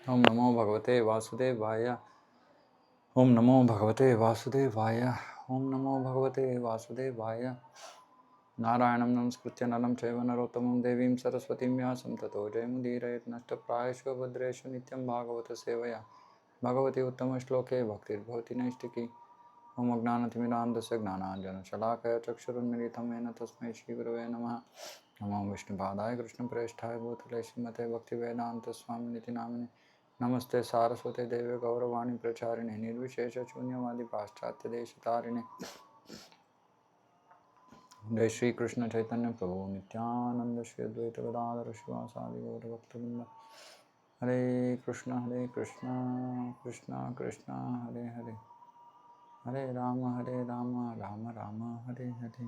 ओम नमो भगवते वासुदेवाय। ओम नमो भगवते वासुदेवाय। ओम नमो भगवते वासुदेवाय। नारायणं नमस्कृत्य नरं चैव नरोत्तमं देवीं सरस्वतीं व्यासं ततो जयमुदीरयेत् नष्टप्रायेषु भद्रेषु नित्यं भागवत सेवया भगवती उत्तमश्लोके भक्तिर्भवति नैष्टिकी। ओम अज्ञानतिमिरान्धस्य ज्ञानाञ्जनशलाकया चक्षुरुन्मीलितं येन तस्मै श्रीगुरवे नमः। नमो विष्णुपादाय कृष्णप्रेष्ठाय भूतले श्रीमते भक्तिवेदान्तस्वामिनिति नामिने। नमस्ते सारस्वते देवे गौरवाणी प्रचारिणे निर्विशेष शून्यवादी पाश्चात्य देशतारिणे। जय श्री कृष्ण चैतन्य प्रभु नित्यानंद श्री अद्वैत गदाधर शिवासादि गौर भक्तवृंद। हरे कृष्ण कृष्ण कृष्ण हरे हरे, हरे राम राम राम हरे हरे।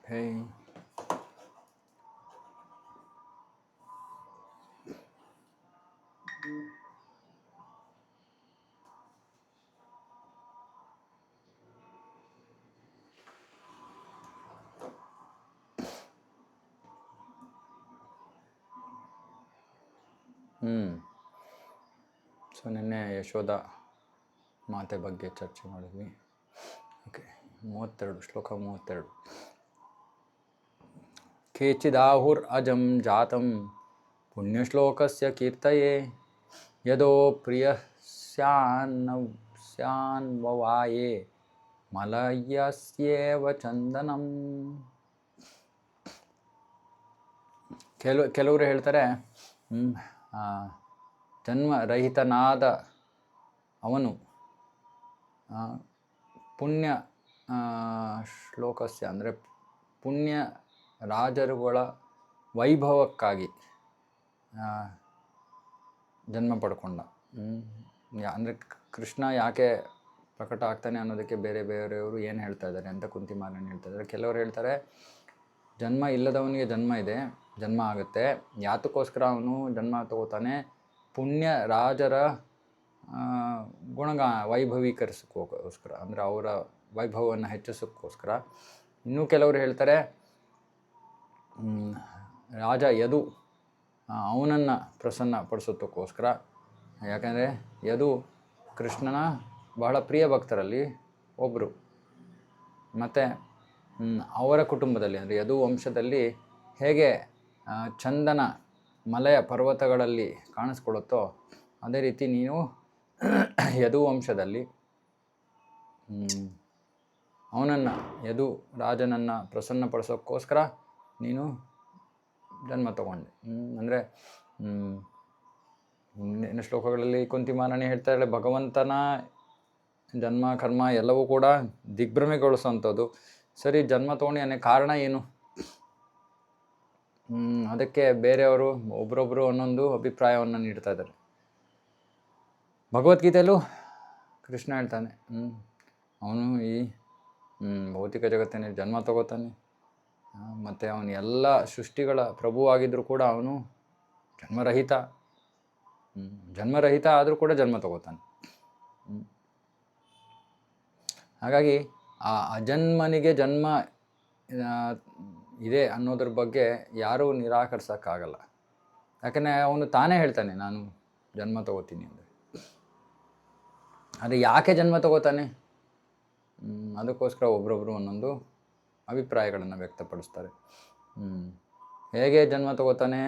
Hey. ಸೊ ನಿನ್ನೆ ಯಶೋಧ ಮಾತೆ ಬಗ್ಗೆ ಚರ್ಚೆ ಮಾಡಿದ್ವಿ. ಓಕೆ, 32 ಶ್ಲೋಕ 32. ಕೇಚಿದಾಹುರ್ ಅಜಂ ಜಾತಂ ಪುಣ್ಯಶ್ಲೋಕಸ್ಯ ಕೀರ್ತಯೇ ಯದೋ ಪ್ರಿಯ ಸ್ಯಾನ್ವವಾಯೇ ಮಲಯಸ್ಯೇವ ಚಂದನಂ. ಕೆಲವರು ಹೇಳ್ತಾರೆ ಜನ್ಮರಹಿತನಾದ ಅವನು ಪುಣ್ಯ ಶ್ಲೋಕಸ್ಯ ಅಂದರೆ ಪುಣ್ಯ ರಾಜರುಗಳ ವೈಭವಕ್ಕಾಗಿ ಜನ್ಮ ಪಡ್ಕೊಂಡ. ಅಂದರೆ ಕೃಷ್ಣ ಯಾಕೆ ಪ್ರಕಟ ಆಗ್ತಾನೆ ಅನ್ನೋದಕ್ಕೆ ಬೇರೆ ಬೇರೆಯವರು ಏನು ಹೇಳ್ತಾ ಇದ್ದಾರೆ ಅಂತ ಕುಂತಿಮಾರಣ್ಯ ಹೇಳ್ತಾ ಇದ್ದಾರೆ. ಕೆಲವರು ಹೇಳ್ತಾರೆ ಜನ್ಮ ಇಲ್ಲದವನಿಗೆ ಜನ್ಮ ಆಗುತ್ತೆ, ಯಾತಕ್ಕೋಸ್ಕರ ಅವನು ಜನ್ಮ ತಗೋತಾನೆ, ಪುಣ್ಯ ರಾಜರ ವೈಭವೀಕರಿಸೋಕ್ಕೋಸ್ಕರ, ಅಂದರೆ ಅವರ ವೈಭವವನ್ನು ಹೆಚ್ಚಿಸೋಕ್ಕೋಸ್ಕರ. ಇನ್ನೂ ಕೆಲವರು ಹೇಳ್ತಾರೆ ರಾಜ ಯದು ಅವನನ್ನು ಪ್ರಸನ್ನ ಪಡಿಸೋದಕ್ಕೋಸ್ಕರ. ಯಾಕಂದರೆ ಯದು ಕೃಷ್ಣನ ಬಹಳ ಪ್ರಿಯ ಭಕ್ತರಲ್ಲಿ ಒಬ್ಬರು. ಮತ್ತು ಅವರ ಕುಟುಂಬದಲ್ಲಿ ಅಂದರೆ ಯದು ವಂಶದಲ್ಲಿ ಹೇಗೆ ಚಂದನ ಮಲಯ ಪರ್ವತಗಳಲ್ಲಿ ಕಾಣಿಸ್ಕೊಳ್ಳುತ್ತೋ ಅದೇ ರೀತಿ ನೀನು ಯದು ವಂಶದಲ್ಲಿ ಅವನನ್ನು ಯದು ರಾಜನನ್ನು ಪ್ರಸನ್ನಪಡಿಸೋಕ್ಕೋಸ್ಕರ ನೀನು ಜನ್ಮ ತಗೊಂಡೆ. ಅಂದರೆ ಇನ್ನು ಶ್ಲೋಕಗಳಲ್ಲಿ ಕುಂತಿಮಾರಣ್ಯ ಹೇಳ್ತಾ ಇದ್ದಾಳೆ ಭಗವಂತನ ಜನ್ಮ ಕರ್ಮ ಎಲ್ಲವೂ ಕೂಡ ದಿಗ್ಭ್ರಮೆಗೊಳಿಸೋವಂಥದ್ದು. ಸರಿ, ಜನ್ಮ ತಗೊಂಡು ಅನ್ನೋ ಕಾರಣ ಏನು? ಅದಕ್ಕೆ ಬೇರೆಯವರು ಒಬ್ಬರೊಬ್ಬರು ಒಂದೊಂದು ಅಭಿಪ್ರಾಯವನ್ನು ನೀಡ್ತಾ ಇದ್ದಾರೆ. ಭಗವದ್ಗೀತೆಯಲ್ಲೂ ಕೃಷ್ಣ ಹೇಳ್ತಾನೆ ಅವನು ಈ ಭೌತಿಕ ಜಗತ್ತಿನಲ್ಲಿ ಜನ್ಮ ತಗೋತಾನೆ, ಮತ್ತು ಅವನು ಎಲ್ಲ ಸೃಷ್ಟಿಗಳ ಪ್ರಭುವಾಗಿದ್ದರೂ ಕೂಡ ಅವನು ಜನ್ಮರಹಿತ ಆದರೂ ಕೂಡ ಜನ್ಮ ತಗೋತಾನೆ. ಹಾಗಾಗಿ ಆ ಅಜನ್ಮನಿಗೆ ಜನ್ಮ ಇದೆ ಅನ್ನೋದ್ರ ಬಗ್ಗೆ ಯಾರೂ ನಿರಾಕರಿಸೋಕ್ಕಾಗಲ್ಲ. ಯಾಕಂದರೆ ಅವನು ತಾನೇ ಹೇಳ್ತಾನೆ ನಾನು ಜನ್ಮ ತಗೋತೀನಿ ಅಂದರೆ. ಆದರೆ ಯಾಕೆ ಜನ್ಮ ತಗೋತಾನೆ ಅದಕ್ಕೋಸ್ಕರ ಒಬ್ಬರೊಬ್ಬರು ಒಂದೊಂದು ಅಭಿಪ್ರಾಯಗಳನ್ನು ವ್ಯಕ್ತಪಡಿಸ್ತಾರೆ. ಹೇಗೆ ಜನ್ಮ ತಗೋತಾನೆ?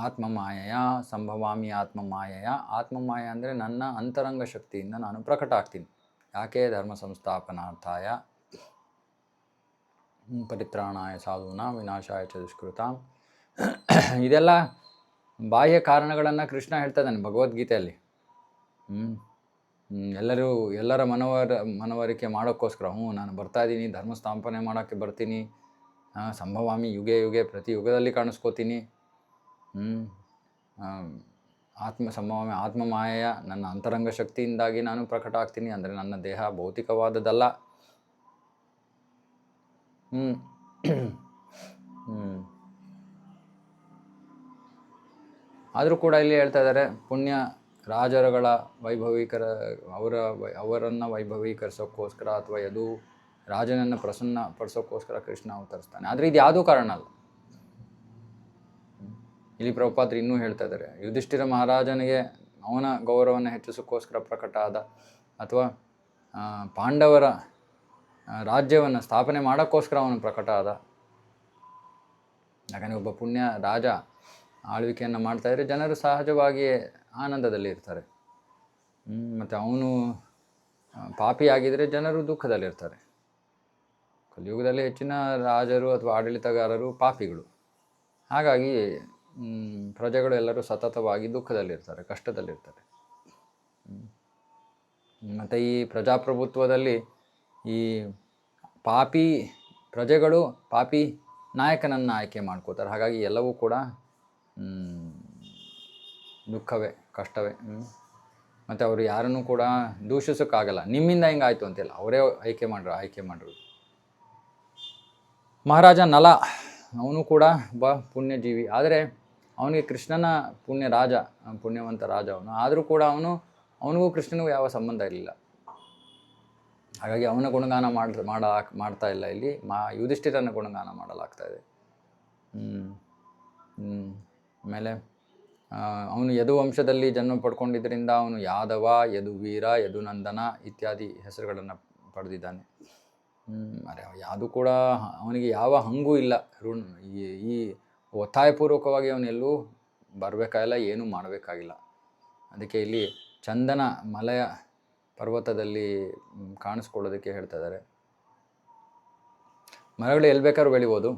ಆತ್ಮಮಾಯೆಯ ಸಂಭವಾಮಿ ಆತ್ಮಮಾಯೆಯ. ಆತ್ಮಮಾಯ ಅಂದರೆ ನನ್ನ ಅಂತರಂಗ ಶಕ್ತಿಯಿಂದ ನಾನು ಪ್ರಕಟ ಆಗ್ತೀನಿ. ಯಾಕೆ? ಧರ್ಮ ಸಂಸ್ಥಾಪನಾರ್ಥಾಯ ಪರಿತ್ರಾಣಾಯ ಸಾಧೂನಾಂ ವಿನಾಶಾಯ ಚ ದುಷ್ಕೃತಾಂ. ಇದೆಲ್ಲ ಬಾಹ್ಯ ಕಾರಣಗಳನ್ನು ಕೃಷ್ಣ ಹೇಳ್ತಾ ಇದ್ದಾನೆ ಭಗವದ್ಗೀತೆಯಲ್ಲಿ. ಎಲ್ಲರ ಮನವರಿಕೆ ಮಾಡೋಕ್ಕೋಸ್ಕರ ನಾನು ಬರ್ತಾ ಇದ್ದೀನಿ, ಧರ್ಮ ಸ್ಥಾಪನೆ ಮಾಡೋಕ್ಕೆ ಬರ್ತೀನಿ, ಸಂಭವಾಮಿ ಯುಗೆ ಯುಗೆ ಪ್ರತಿ ಯುಗದಲ್ಲಿ ಕಾಣಿಸ್ಕೋತೀನಿ. ಸಂಭವಾಮಿ ಆತ್ಮಮಾಯೆಯ ನನ್ನ ಅಂತರಂಗ ಶಕ್ತಿಯಿಂದಾಗಿ ನಾನು ಪ್ರಕಟ ಆಗ್ತೀನಿ. ಅಂದರೆ ನನ್ನ ದೇಹ ಭೌತಿಕವಾದದ್ದಲ್ಲ. ಆದರೂ ಕೂಡ ಇಲ್ಲಿ ಹೇಳ್ತಾ ಇದ್ದಾರೆ ಪುಣ್ಯ ರಾಜರುಗಳ ಅವರನ್ನು ವೈಭವೀಕರಿಸೋಕ್ಕೋಸ್ಕರ ಅಥವಾ ಯದು ರಾಜನನ್ನು ಪ್ರಸನ್ನ ಪಡಿಸೋಕ್ಕೋಸ್ಕರ ಕೃಷ್ಣ ಅವತರಿಸ್ತಾನೆ. ಆದರೆ ಇದು ಯಾವುದೂ ಕಾರಣ ಅಲ್ಲ. ಇಲ್ಲಿ ಪ್ರಭುಪಾದರು ಇನ್ನೂ ಹೇಳ್ತಾ ಇದ್ದಾರೆ, ಯುಧಿಷ್ಠಿರ ಮಹಾರಾಜನಿಗೆ ಅವನ ಗೌರವವನ್ನು ಹೆಚ್ಚಿಸೋಕ್ಕೋಸ್ಕರ ಪ್ರಕಟ ಆದ, ಅಥವಾ ಪಾಂಡವರ ರಾಜ್ಯವನ್ನು ಸ್ಥಾಪನೆ ಮಾಡೋಕ್ಕೋಸ್ಕರ ಅವನು ಪ್ರಕಟ ಆದ. ಯಾಕಂದರೆ ಒಬ್ಬ ಪುಣ್ಯ ರಾಜ ಆಳ್ವಿಕೆಯನ್ನು ಮಾಡ್ತಾಯಿದ್ರೆ ಜನರು ಸಹಜವಾಗಿಯೇ ಆನಂದದಲ್ಲಿ ಇರ್ತಾರೆ. ಮತ್ತು ಅವನು ಪಾಪಿಯಾಗಿದ್ದರೆ ಜನರು ದುಃಖದಲ್ಲಿರ್ತಾರೆ. ಕಲಿಯುಗದಲ್ಲಿ ಹೆಚ್ಚಿನ ರಾಜರು ಅಥವಾ ಆಡಳಿತಗಾರರು ಪಾಪಿಗಳು. ಹಾಗಾಗಿ ಪ್ರಜೆಗಳು ಎಲ್ಲರೂ ಸತತವಾಗಿ ದುಃಖದಲ್ಲಿರ್ತಾರೆ, ಕಷ್ಟದಲ್ಲಿರ್ತಾರೆ. ಮತ್ತು ಈ ಪ್ರಜಾಪ್ರಭುತ್ವದಲ್ಲಿ ಈ ಪಾಪಿ ಪ್ರಜೆಗಳು ಪಾಪಿ ನಾಯಕನನ್ನು ಆಯ್ಕೆ ಮಾಡ್ಕೋತಾರೆ. ಹಾಗಾಗಿ ಎಲ್ಲವೂ ಕೂಡ ದುಃಖವೇ, ಕಷ್ಟವೇ. ಮತ್ತು ಅವರು ಯಾರನ್ನೂ ಕೂಡ ದೂಷಿಸೋಕ್ಕಾಗಲ್ಲ. ನಿಮ್ಮಿಂದ ಹಿಂಗಾಯಿತು ಅಂತಿಲ್ಲ, ಅವರೇ ಆಯ್ಕೆ ಮಾಡ್ರು. ಮಹಾರಾಜ ನಲ ಅವನು ಕೂಡ ಒಬ್ಬ ಪುಣ್ಯಜೀವಿ. ಆದರೆ ಅವನಿಗೆ ಕೃಷ್ಣನ ಪುಣ್ಯವಂತ ರಾಜ ಅವನು. ಆದರೂ ಕೂಡ ಅವನಿಗೂ ಕೃಷ್ಣನಿಗೂ ಯಾವ ಸಂಬಂಧ ಇರಲಿಲ್ಲ. ಹಾಗಾಗಿ ಅವನ ಗುಣಗಾನ ಮಾಡ್ತಾ ಇಲ್ಲ. ಇಲ್ಲಿ ಯುಧಿಷ್ಠಿರನ ಗುಣಗಾನ ಮಾಡಲಾಗ್ತಾಯಿದೆ. ಆಮೇಲೆ ಅವನು ಯದುವಂಶದಲ್ಲಿ ಜನ್ಮ ಪಡ್ಕೊಂಡಿದ್ದರಿಂದ ಅವನು ಯಾದವ, ಯದುವೀರ, ಯದುನಂದನ ಇತ್ಯಾದಿ ಹೆಸರುಗಳನ್ನು ಪಡೆದಿದ್ದಾನೆ. ಅರೆ ಯಾವುದು ಕೂಡ ಅವನಿಗೆ ಯಾವ ಹಂಗೂ ಇಲ್ಲ. ಈ ಒತ್ತಾಯಪೂರ್ವಕವಾಗಿ ಅವನೆಲ್ಲೂ ಬರಬೇಕಾಗಿಲ್ಲ, ಏನೂ ಮಾಡಬೇಕಾಗಿಲ್ಲ. ಅದಕ್ಕೆ ಇಲ್ಲಿ ಚಂದನ ಮಲಯ ಪರ್ವತದಲ್ಲಿ ಕಾಣಿಸ್ಕೊಳ್ಳೋದಕ್ಕೆ ಹೇಳ್ತಾ ಇದ್ದಾರೆ. ಮರಗಳು ಎಲ್ಲಿ ಬೇಕಾದ್ರೂ ಬೆಳಿಬೋದು,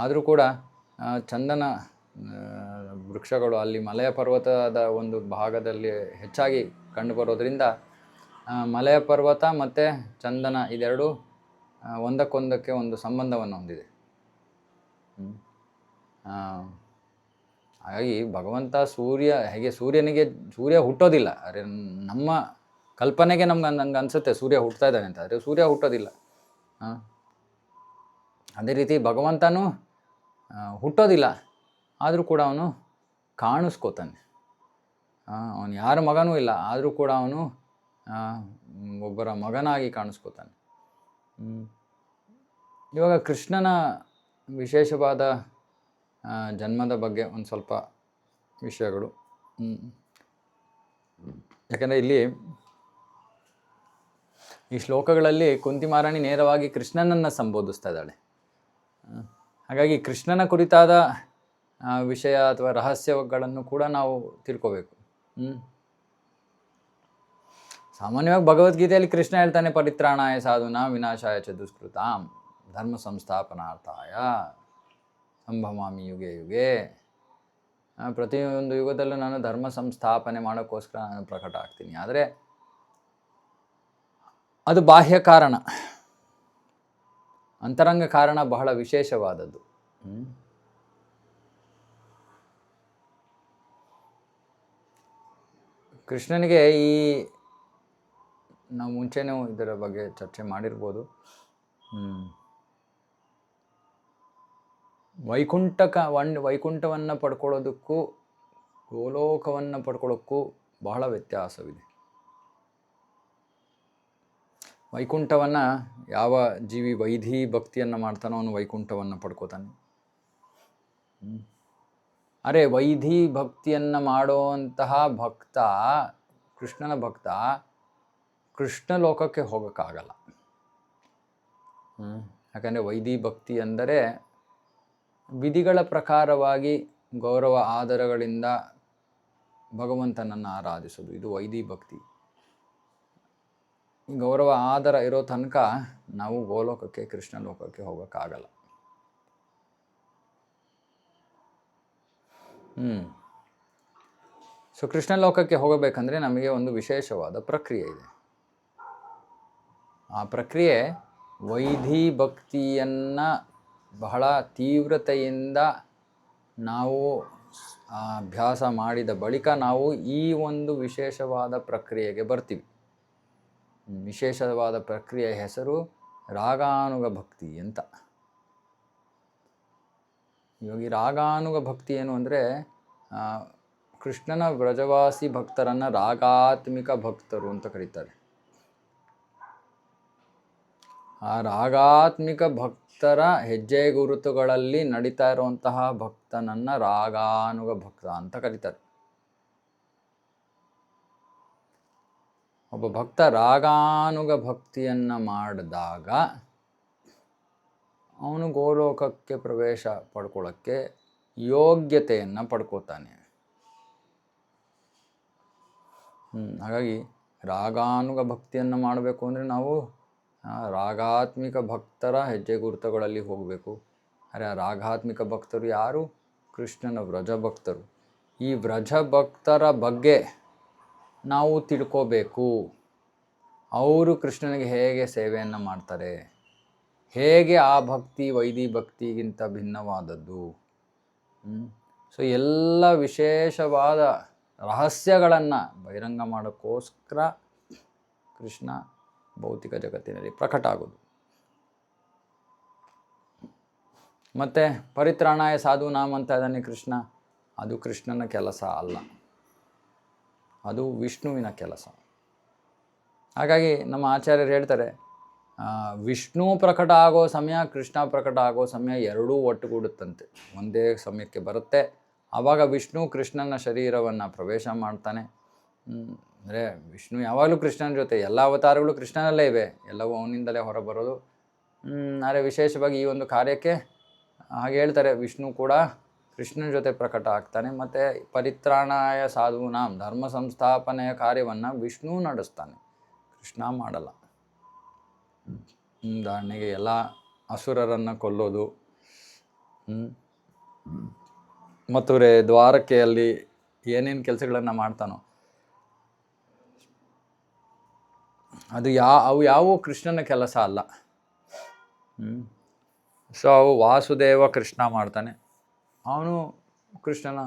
ಆದರೂ ಕೂಡ ಚಂದನ ವೃಕ್ಷಗಳು ಅಲ್ಲಿ ಮಲಯ ಪರ್ವತದ ಒಂದು ಭಾಗದಲ್ಲಿ ಹೆಚ್ಚಾಗಿ ಕಂಡುಬರೋದ್ರಿಂದ ಮಲಯ ಪರ್ವತ ಮತ್ತು ಚಂದನ ಇದೆರಡು ಒಂದಕ್ಕೊಂದಕ್ಕೆ ಒಂದು ಸಂಬಂಧವನ್ನು ಹೊಂದಿದೆ. ಹಾಗಾಗಿ ಭಗವಂತ ಹೇಗೆ ಸೂರ್ಯ ಹುಟ್ಟೋದಿಲ್ಲ. ಅರೆ ನಮ್ಮ ಕಲ್ಪನೆಗೆ ನಂಗೆ ಅನಿಸುತ್ತೆ ಸೂರ್ಯ ಹುಟ್ತಾ ಇದ್ದಾನೆ ಅಂತ. ಆದರೆ ಸೂರ್ಯ ಹುಟ್ಟೋದಿಲ್ಲ. ಅದೇ ರೀತಿ ಭಗವಂತನೂ ಹುಟ್ಟೋದಿಲ್ಲ, ಆದರೂ ಕೂಡ ಅವನು ಕಾಣಿಸ್ಕೋತಾನೆ. ಅವನು ಯಾರ ಮಗನೂ ಇಲ್ಲ, ಆದರೂ ಕೂಡ ಅವನು ಒಬ್ಬರ ಮಗನಾಗಿ ಕಾಣಿಸ್ಕೋತಾನೆ. ಇವಾಗ ಕೃಷ್ಣನ ವಿಶೇಷವಾದ ಜನ್ಮದ ಬಗ್ಗೆ ಒಂದು ಸ್ವಲ್ಪ ವಿಷಯಗಳು. ಯಾಕಂದರೆ ಇಲ್ಲಿ ಈ ಶ್ಲೋಕಗಳಲ್ಲಿ ಕುಂತಿ ಮಹಾರಾಣಿ ನೇರವಾಗಿ ಕೃಷ್ಣನನ್ನು ಸಂಬೋಧಿಸ್ತಾ ಇದ್ದಾಳೆ. ಹಾಗಾಗಿ ಕೃಷ್ಣನ ಕುರಿತಾದ ವಿಷಯ ಅಥವಾ ರಹಸ್ಯಗಳನ್ನು ಕೂಡ ನಾವು ತಿಳ್ಕೋಬೇಕು. ಸಾಮಾನ್ಯವಾಗಿ ಭಗವದ್ಗೀತೆಯಲ್ಲಿ ಕೃಷ್ಣ ಹೇಳ್ತಾನೆ, ಪರಿತ್ರಾಣಾಯ ಸಾಧುನಾ ವಿನಾಶಾಯ ಚ ದುಷ್ಕೃತಾಂ ಧರ್ಮ ಸಂಸ್ಥಾಪನಾರ್ಥಾಯ ಸಂಭವಾಮಿ ಯುಗೆ ಯುಗೆ. ಪ್ರತಿಯೊಂದು ಯುಗದಲ್ಲೂ ನಾನು ಧರ್ಮ ಸಂಸ್ಥಾಪನೆ ಮಾಡೋಕ್ಕೋಸ್ಕರ ನಾನು ಪ್ರಕಟ ಆಗ್ತೀನಿ. ಆದರೆ ಅದು ಬಾಹ್ಯ ಕಾರಣ. ಅಂತರಂಗ ಕಾರಣ ಬಹಳ ವಿಶೇಷವಾದದ್ದು. ಕೃಷ್ಣನಿಗೆ ನಾವು ಮುಂಚೆನೂ ಇದರ ಬಗ್ಗೆ ಚರ್ಚೆ ಮಾಡಿರ್ಬೋದು. ವೈಕುಂಠವನ್ನು ಪಡ್ಕೊಳ್ಳೋದಕ್ಕೂ ಗೋಲೋಕವನ್ನು ಪಡ್ಕೊಳ್ಳೋಕ್ಕೂ ಬಹಳ ವ್ಯತ್ಯಾಸವಿದೆ. ವೈಕುಂಠವನ್ನು ಯಾವ ಜೀವಿ ವೈಧಿ ಭಕ್ತಿಯನ್ನು ಮಾಡ್ತಾನೋ ಅವನು ವೈಕುಂಠವನ್ನು ಪಡ್ಕೋತಾನೆ. ಅರೆ ವೈಧಿ ಭಕ್ತಿಯನ್ನು ಮಾಡೋಂತಹ ಭಕ್ತ, ಕೃಷ್ಣನ ಭಕ್ತ, ಕೃಷ್ಣ ಲೋಕಕ್ಕೆ ಹೋಗೋಕ್ಕಾಗಲ್ಲ. ಯಾಕಂದರೆ ವೈಧಿ ಭಕ್ತಿ ಅಂದರೆ ವಿಧಿಗಳ ಪ್ರಕಾರವಾಗಿ ಗೌರವ ಆದರಗಳಿಂದ ಭಗವಂತನನ್ನು ಆರಾಧಿಸೋದು. ಇದು ವೈಧಿ ಭಕ್ತಿ. ಗೌರವ ಆದರ ಇರೋ ತನಕ ನಾವು ಗೋಲೋಕಕ್ಕೆ, ಕೃಷ್ಣ ಲೋಕಕ್ಕೆ ಹೋಗೋಕ್ಕಾಗಲ್ಲ. ಸೊ ಕೃಷ್ಣ ಲೋಕಕ್ಕೆ ಹೋಗಬೇಕಂದ್ರೆ ನಮಗೆ ಒಂದು ವಿಶೇಷವಾದ ಪ್ರಕ್ರಿಯೆ ಇದೆ. ಆ ಪ್ರಕ್ರಿಯೆ ವೈಧಿ ಭಕ್ತಿಯನ್ನು ಬಹಳ ತೀವ್ರತೆಯಿಂದ ನಾವು ಅಭ್ಯಾಸ ಮಾಡಿದ ಬಳಿಕ ನಾವು ಈ ಒಂದು ವಿಶೇಷವಾದ ಪ್ರಕ್ರಿಯೆಗೆ ಬರ್ತೀವಿ. ವಿಶೇಷವಾದ ಪ್ರಕ್ರಿಯೆಯ ಹೆಸರು ರಾಗಾನುಗ ಭಕ್ತಿ ಅಂತ. ಇವಾಗ ಈ ರಾಗಾನುಗ ಭಕ್ತಿ ಏನು ಅಂದರೆ, ಕೃಷ್ಣನ ವ್ರಜವಾಸಿ ಭಕ್ತರನ್ನು ರಾಗಾತ್ಮಿಕ ಭಕ್ತರು ಅಂತ ಕರೀತಾರೆ. ಆ ರಾಗಾತ್ಮಿಕ ಭಕ್ತರ ಹೆಜ್ಜೆ ಗುರುತುಗಳಲ್ಲಿ ನಡೀತಾ ಇರುವಂತಹ ಭಕ್ತನನ್ನು ರಾಗಾನುಗ ಭಕ್ತ ಅಂತ ಕರೀತಾರೆ. ಒಬ್ಬ ಭಕ್ತ ರಾಗಾನುಗ ಭಕ್ತಿಯನ್ನು ಮಾಡಿದಾಗ ಅವನು ಗೋಲೋಕಕ್ಕೆ ಪ್ರವೇಶ ಪಡ್ಕೊಳ್ಳೋಕ್ಕೆ ಯೋಗ್ಯತೆಯನ್ನು ಪಡ್ಕೋತಾನೆ. ಹಾಗಾಗಿ ರಾಗಾನುಗ ಭಕ್ತಿಯನ್ನು ಮಾಡಬೇಕು ಅಂದರೆ ನಾವು ರಾಗಾತ್ಮಿಕ ಭಕ್ತರ ಹೆಜ್ಜೆ ಗುರುತುಗಳಲ್ಲಿ ಹೋಗಬೇಕು. ಅರೆ ಆ ರಾಗಾತ್ಮಿಕ ಭಕ್ತರು ಯಾರು? ಕೃಷ್ಣನ ವ್ರಜ ಭಕ್ತರು. ಈ ವ್ರಜ ಭಕ್ತರ ಬಗ್ಗೆ ನಾವು ತಿಳ್ಕೋಬೇಕು. ಅವರು ಕೃಷ್ಣನಿಗೆ ಹೇಗೆ ಸೇವೆಯನ್ನು ಮಾಡ್ತಾರೆ, ಹೇಗೆ ಆ ಭಕ್ತಿ ವೈದಿ ಭಕ್ತಿಗಿಂತ ಭಿನ್ನವಾದದ್ದು. ಸೊ ಎಲ್ಲ ವಿಶೇಷವಾದ ರಹಸ್ಯಗಳನ್ನು ಬಹಿರಂಗ ಮಾಡೋಕ್ಕೋಸ್ಕರ ಕೃಷ್ಣ ಭೌತಿಕ ಜಗತ್ತಿನಲ್ಲಿ ಪ್ರಕಟ ಆಗೋದು. ಮತ್ತು ಪರಿತ್ರಾಣಾಯ ಸಾಧೂನಾಂ ಅಂತ ಇದ್ದಾನೆ ಕೃಷ್ಣ. ಅದು ಕೃಷ್ಣನ ಕೆಲಸ ಅಲ್ಲ, ಅದು ವಿಷ್ಣುವಿನ ಕೆಲಸ. ಹಾಗಾಗಿ ನಮ್ಮ ಆಚಾರ್ಯರು ಹೇಳ್ತಾರೆ, ವಿಷ್ಣು ಪ್ರಕಟ ಆಗೋ ಸಮಯ, ಕೃಷ್ಣ ಪ್ರಕಟ ಆಗೋ ಸಮಯ ಎರಡೂ ಒಟ್ಟುಗೂಡುತ್ತಂತೆ, ಒಂದೇ ಸಮಯಕ್ಕೆ ಬರುತ್ತೆ. ಆವಾಗ ವಿಷ್ಣು ಕೃಷ್ಣನ ಶರೀರವನ್ನು ಪ್ರವೇಶ ಮಾಡ್ತಾನೆ. ಅಂದರೆ ವಿಷ್ಣು ಯಾವಾಗಲೂ ಕೃಷ್ಣನ ಜೊತೆ, ಎಲ್ಲ ಅವತಾರಗಳು ಕೃಷ್ಣನಲ್ಲೇ ಇವೆ, ಎಲ್ಲವೂ ಅವನಿಂದಲೇ ಹೊರಬರೋದು. ಆದರೆ ವಿಶೇಷವಾಗಿ ಈ ಒಂದು ಕಾರ್ಯಕ್ಕೆ ಹಾಗೆ ಹೇಳ್ತಾರೆ, ವಿಷ್ಣು ಕೂಡ ಕೃಷ್ಣನ ಜೊತೆ ಪ್ರಕಟ ಆಗ್ತಾನೆ. ಮತ್ತು ಪರಿತ್ರಾಣಾಯ ಸಾಧೂನಾಂ, ಧರ್ಮ ಸಂಸ್ಥಾಪನೆಯ ಕಾರ್ಯವನ್ನು ವಿಷ್ಣು ನಡೆಸ್ತಾನೆ, ಕೃಷ್ಣ ಮಾಡಲ್ಲ. ಉದಾಹರಣೆಗೆ ಎಲ್ಲ ಅಸುರರನ್ನು ಕೊಲ್ಲೋದು, ಮಥುರೆ ದ್ವಾರಕೆಯಲ್ಲಿ ಏನೇನು ಕೆಲಸಗಳನ್ನು ಮಾಡ್ತಾನೋ ಅದು ಅವು ಯಾವುವು ಕೃಷ್ಣನ ಕೆಲಸ ಅಲ್ಲ. ಸೊ ಅವು ವಾಸುದೇವ ಕೃಷ್ಣ ಮಾಡ್ತಾನೆ, ಅವನು ಕೃಷ್ಣನ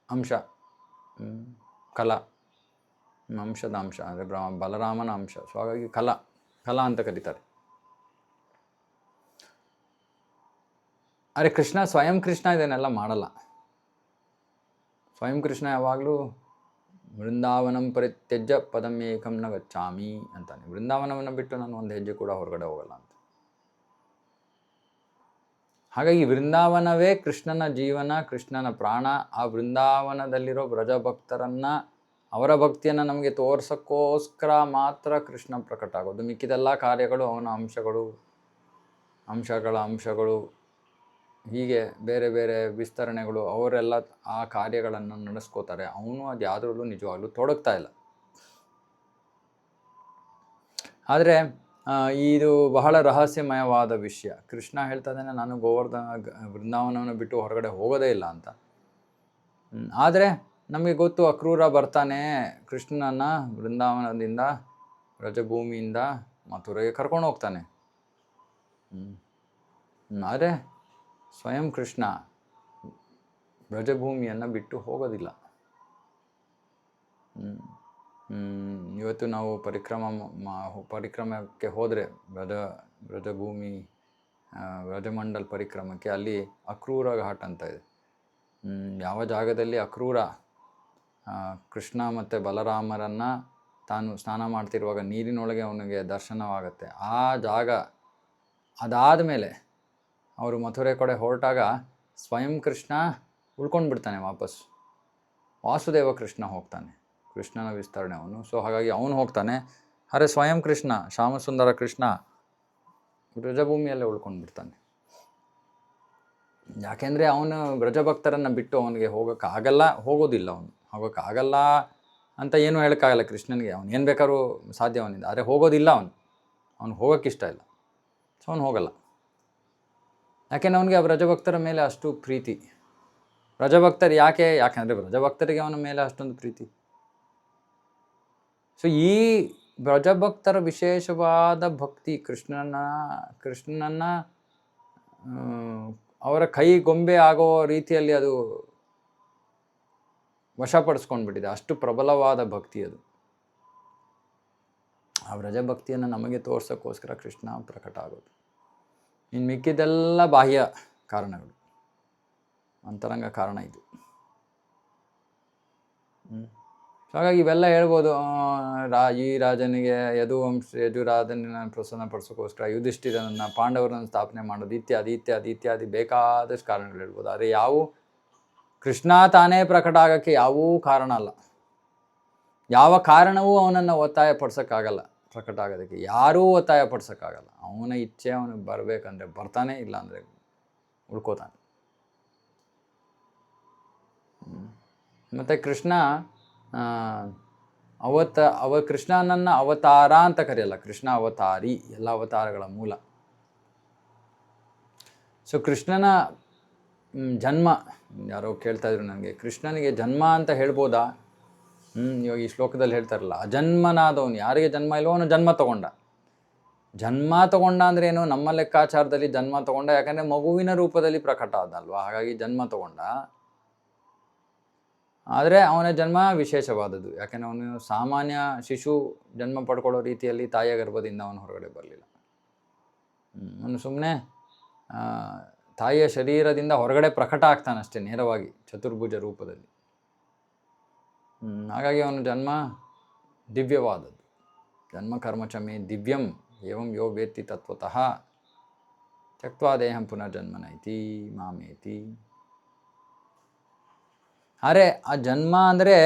ಅಂಶ, ಅಂಶದ ಅಂಶ, ಅಂದರೆ ಬಲರಾಮನ ಅಂಶ. ಸೊ ಹಾಗಾಗಿ ಕಲಾ ಅಂತ ಕರೀತಾರೆ. ಅರೆ ಕೃಷ್ಣ ಸ್ವಯಂ ಕೃಷ್ಣ ಇದನ್ನೆಲ್ಲ ಮಾಡಲ್ಲ. ಸ್ವಯಂ ಕೃಷ್ಣ ಯಾವಾಗಲೂ ವೃಂದಾವನಂ ಪರಿತ್ಯಜ್ಯ ಪದಮೇಕಂ ನ ಗಚ್ಚಾಮಿ ಅಂತಾನೆ. ವೃಂದಾವನವನ್ನು ಬಿಟ್ಟು ನಾನು ಒಂದು ಹೆಜ್ಜೆ ಕೂಡ ಹೊರಗಡೆ ಹೋಗಲ್ಲ ಅಂತ. ಹಾಗಾಗಿ ವೃಂದಾವನವೇ ಕೃಷ್ಣನ ಜೀವನ, ಕೃಷ್ಣನ ಪ್ರಾಣ. ಆ ವೃಂದಾವನದಲ್ಲಿರೋ ಬ್ರಜಭಕ್ತರನ್ನು, ಅವರ ಭಕ್ತಿಯನ್ನು ನಮಗೆ ತೋರ್ಸೋಕ್ಕೋಸ್ಕರ ಮಾತ್ರ ಕೃಷ್ಣ ಪ್ರಕಟ ಆಗೋದು. ಮಿಕ್ಕಿದೆಲ್ಲ ಕಾರ್ಯಗಳು ಅವನ ಅಂಶಗಳು, ಹೀಗೆ ಬೇರೆ ಬೇರೆ ವಿಸ್ತರಣೆಗಳು, ಅವರೆಲ್ಲ ಆ ಕಾರ್ಯಗಳನ್ನು ನಡೆಸ್ಕೋತಾರೆ. ಅವನು ಅದು ಯಾವುದ್ರಲ್ಲೂ ನಿಜವಾಗ್ಲೂ ತೊಡಗ್ತಾ ಇಲ್ಲ. ಆದರೆ ಇದು ಬಹಳ ರಹಸ್ಯಮಯವಾದ ವಿಷಯ. ಕೃಷ್ಣ ಹೇಳ್ತಾ ಇದ್ದಾನೆ, ನಾನು ವೃಂದಾವನವನ್ನು ಬಿಟ್ಟು ಹೊರಗಡೆ ಹೋಗೋದೇ ಇಲ್ಲ ಅಂತ. ಆದರೆ ನಮಗೆ ಗೊತ್ತು, ಅಕ್ರೂರ ಬರ್ತಾನೆ ಕೃಷ್ಣನನ್ನ ವೃಂದಾವನದಿಂದ, ವ್ರಜಭೂಮಿಯಿಂದ ಮಥುರೆಗೆ ಕರ್ಕೊಂಡು ಹೋಗ್ತಾನೆ. ಆದರೆ ಸ್ವಯಂ ಕೃಷ್ಣ ಬ್ರಜಭೂಮಿಯನ್ನು ಬಿಟ್ಟು ಹೋಗೋದಿಲ್ಲ. ಇವತ್ತು ನಾವು ಪರಿಕ್ರಮಕ್ಕೆ ಹೋದರೆ, ಬ್ರಜಭೂಮಿ ವ್ರಜಮಂಡಲ್ ಪರಿಕ್ರಮಕ್ಕೆ, ಅಲ್ಲಿ ಅಕ್ರೂರ ಘಾಟ್ ಅಂತ ಇದೆ. ಯಾವ ಜಾಗದಲ್ಲಿ ಅಕ್ರೂರ ಕೃಷ್ಣ ಮತ್ತು ಬಲರಾಮರನ್ನು ತಾನು ಸ್ನಾನ ಮಾಡ್ತಿರುವಾಗ ನೀರಿನೊಳಗೆ ಅವನಿಗೆ ದರ್ಶನವಾಗುತ್ತೆ. ಆ ಜಾಗ ಅದಾದ ಮೇಲೆ ಅವರು ಮಥುರೆ ಕಡೆ ಹೊರಟಾಗ ಸ್ವಯಂ ಕೃಷ್ಣ ಉಳ್ಕೊಂಡು ಬಿಡ್ತಾನೆ ವಾಪಸ್. ವಾಸುದೇವ ಕೃಷ್ಣ ಹೋಗ್ತಾನೆ, ಕೃಷ್ಣನ ವಿಸ್ತರಣೆ ಅವನು. ಸೊ ಹಾಗಾಗಿ ಅವನು ಹೋಗ್ತಾನೆ. ಆದರೆ ಸ್ವಯಂ ಕೃಷ್ಣ, ಶ್ಯಾಮಸುಂದರ ಕೃಷ್ಣ ಬ್ರಜಭೂಮಿಯಲ್ಲೇ ಉಳ್ಕೊಂಡು ಬಿಡ್ತಾನೆ. ಯಾಕೆಂದರೆ ಅವನು ಬ್ರಜಭಕ್ತರನ್ನು ಬಿಟ್ಟು ಅವನಿಗೆ ಹೋಗೋದಿಲ್ಲ. ಹೋಗೋಕ್ಕಾಗಲ್ಲ ಅಂತ ಏನೂ ಹೇಳೋಕ್ಕಾಗಲ್ಲ ಕೃಷ್ಣನಿಗೆ. ಅವನು ಏನು ಬೇಕಾದ್ರೂ ಸಾಧ್ಯ ಅವನಿಂದ. ಆದರೆ ಹೋಗೋದಿಲ್ಲ, ಅವನು ಹೋಗೋಕ್ಕಿಷ್ಟ ಇಲ್ಲ. ಸೊ ಅವನು ಹೋಗಲ್ಲ. ಯಾಕೆಂದರೆ ಅವನಿಗೆ ಆ ಬ್ರಜಭಕ್ತರ ಮೇಲೆ ಅಷ್ಟು ಪ್ರೀತಿ. ಬ್ರಜಭಕ್ತರು ಯಾಕೆಂದರೆ ಬ್ರಜಭಕ್ತರಿಗೆ ಅವನ ಮೇಲೆ ಅಷ್ಟೊಂದು ಪ್ರೀತಿ. ಸೊ ಈ ಬ್ರಜಭಕ್ತರ ವಿಶೇಷವಾದ ಭಕ್ತಿ, ಕೃಷ್ಣನನ್ನ ಅವರ ಕೈ ಗೊಂಬೆ ಆಗೋ ರೀತಿಯಲ್ಲಿ ಅದು ವಶಪಡಿಸ್ಕೊಂಡ್ಬಿಟ್ಟಿದೆ. ಅಷ್ಟು ಪ್ರಬಲವಾದ ಭಕ್ತಿ ಅದು. ಆ ಬ್ರಜಭಕ್ತಿಯನ್ನು ನಮಗೆ ತೋರ್ಸೋಕ್ಕೋಸ್ಕರ ಕೃಷ್ಣ ಪ್ರಕಟ ಆಗೋದು. ಇನ್ನು ಮಿಕ್ಕಿದೆಲ್ಲ ಬಾಹ್ಯ ಕಾರಣಗಳು, ಅಂತರಂಗ ಕಾರಣ ಇದು. ಹಾಗಾಗಿ ಇವೆಲ್ಲ ಹೇಳ್ಬೋದು. ಈ ರಾಜನಿಗೆ ಯದುರಾಜನ ಪ್ರಸನ್ನಪಡಿಸೋಕ್ಕೋಸ್ಕರ ಯುಧಿಷ್ಠಿರನನ್ನು ಪಾಂಡವರನ್ನು ಸ್ಥಾಪನೆ ಮಾಡೋದು ಇತ್ಯಾದಿ ಇತ್ಯಾದಿ ಇತ್ಯಾದಿ ಬೇಕಾದಷ್ಟು ಕಾರಣಗಳು ಹೇಳ್ಬೋದು. ಆದರೆ ಯಾವ ಕೃಷ್ಣ ತಾನೇ ಪ್ರಕಟ ಆಗೋಕ್ಕೆ ಯಾವೂ ಕಾರಣ ಅಲ್ಲ. ಯಾವ ಕಾರಣವೂ ಅವನನ್ನು ಒತ್ತಾಯ ಪಡಿಸೋಕ್ಕಾಗಲ್ಲ. ಪ್ರಕಟ ಆಗೋದಕ್ಕೆ ಯಾರೂ ಒತ್ತಾಯ ಪಡಿಸೋಕ್ಕಾಗಲ್ಲ. ಅವನ ಇಚ್ಛೆ ಅವನಿಗೆ ಬರಬೇಕಂದ್ರೆ ಬರ್ತಾನೆ, ಇಲ್ಲ ಅಂದರೆ ಉಳ್ಕೋತಾನೆ. ಮತ್ತು ಕೃಷ್ಣ ಕೃಷ್ಣನನ್ನು ಅವತಾರ ಅಂತ ಕರೆಯಲ್ಲ, ಕೃಷ್ಣ ಅವತಾರಿ, ಎಲ್ಲ ಅವತಾರಗಳ ಮೂಲ. ಸೊ ಕೃಷ್ಣನ ಜನ್ಮ, ಯಾರೋ ಕೇಳ್ತಾ ಇದ್ರು ನನಗೆ, ಕೃಷ್ಣನಿಗೆ ಜನ್ಮ ಅಂತ ಹೇಳ್ಬೋದಾ? ಇವಾಗ ಈ ಶ್ಲೋಕದಲ್ಲಿ ಹೇಳ್ತಾರಲ್ಲ, ಅಜನ್ಮನಾದವನು, ಯಾರಿಗೆ ಜನ್ಮ ಇಲ್ವೋ ಅವನು ಜನ್ಮ ತಗೊಂಡ. ಜನ್ಮ ತಗೊಂಡ ಅಂದ್ರೆ ಏನು? ನಮ್ಮ ಲೆಕ್ಕಾಚಾರದಲ್ಲಿ ಜನ್ಮ ತಗೊಂಡ, ಯಾಕಂದರೆ ಮಗುವಿನ ರೂಪದಲ್ಲಿ ಪ್ರಕಟ ಆದಲ್ವಾ, ಹಾಗಾಗಿ ಜನ್ಮ ತಗೊಂಡ. ಆದರೆ ಅವನ ಜನ್ಮ ವಿಶೇಷವಾದದ್ದು, ಯಾಕೆಂದರೆ ಅವನು ಸಾಮಾನ್ಯ ಶಿಶು ಜನ್ಮ ಪಡ್ಕೊಳ್ಳೋ ರೀತಿಯಲ್ಲಿ ತಾಯಿಯ ಗರ್ಭದಿಂದ ಅವನು ಹೊರಗಡೆ ಬರಲಿಲ್ಲ. ಅವನು ಸುಮ್ಮನೆ ತಾಯಿಯ ಶರೀರದಿಂದ ಹೊರಗಡೆ ಪ್ರಕಟ ಆಗ್ತಾನಷ್ಟೇ, ನೇರವಾಗಿ ಚತುರ್ಭುಜ ರೂಪದಲ್ಲಿ. ಹಾಗಾಗಿ ಅವನ ಜನ್ಮ ದಿವ್ಯವಾದದ್ದು. ಜನ್ಮ ಕರ್ಮಚಮೇ ದಿವ್ಯಂ ಏವಂ ಯೋ ವೇತ್ತಿ ತತ್ವತಃ ತ್ಯಕ್ತ್ವಾ ದೇಹಂ ಪುನರ್ಜನ್ಮನೈತಿ ಮಾಮೇತಿ. ಆದರೆ ಆ ಜನ್ಮ ಅಂದರೆ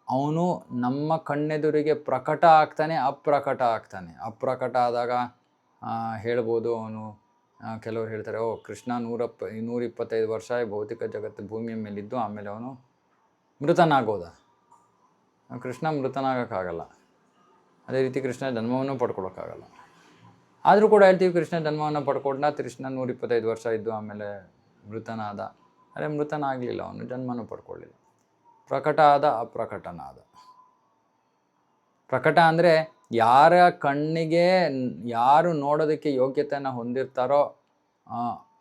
ಅವನು ನಮ್ಮ ಕಣ್ಣೆದುರಿಗೆ ಪ್ರಕಟ ಆಗ್ತಾನೆ, ಅಪ್ರಕಟ ಆಗ್ತಾನೆ. ಅಪ್ರಕಟ ಆದಾಗ ಹೇಳ್ಬೋದು, ಅವನು ಕೆಲವರು ಹೇಳ್ತಾರೆ, ಕೃಷ್ಣ 125 ವರ್ಷ ಭೌತಿಕ ಜಗತ್ತು ಭೂಮಿಯ ಮೇಲಿದ್ದು ಆಮೇಲೆ ಅವನು ಮೃತನಾಗೋದ. ಕೃಷ್ಣ ಮೃತನಾಗೋಕ್ಕಾಗಲ್ಲ. ಅದೇ ರೀತಿ ಕೃಷ್ಣ ಜನ್ಮವನ್ನು ಪಡ್ಕೊಳಕ್ಕಾಗಲ್ಲ. ಆದರೂ ಕೂಡ ಹೇಳ್ತೀವಿ, ಕೃಷ್ಣ ಜನ್ಮವನ್ನು ಪಡ್ಕೊಂಡ, ಕೃಷ್ಣ 125 ವರ್ಷ ಇದ್ದು ಆಮೇಲೆ ಮೃತನಾದ. ಅರೆ ಮೃತನಾಗಲಿಲ್ಲ, ಅವನು ಜನ್ಮನೂ ಪಡ್ಕೊಳ್ಳಿಲ್ಲ. ಪ್ರಕಟ ಆದ, ಅಪ್ರಕಟನಾದ. ಪ್ರಕಟ ಅಂದರೆ ಯಾರ ಕಣ್ಣಿಗೆ ಯಾರು ನೋಡೋದಕ್ಕೆ ಯೋಗ್ಯತೆಯನ್ನು ಹೊಂದಿರ್ತಾರೋ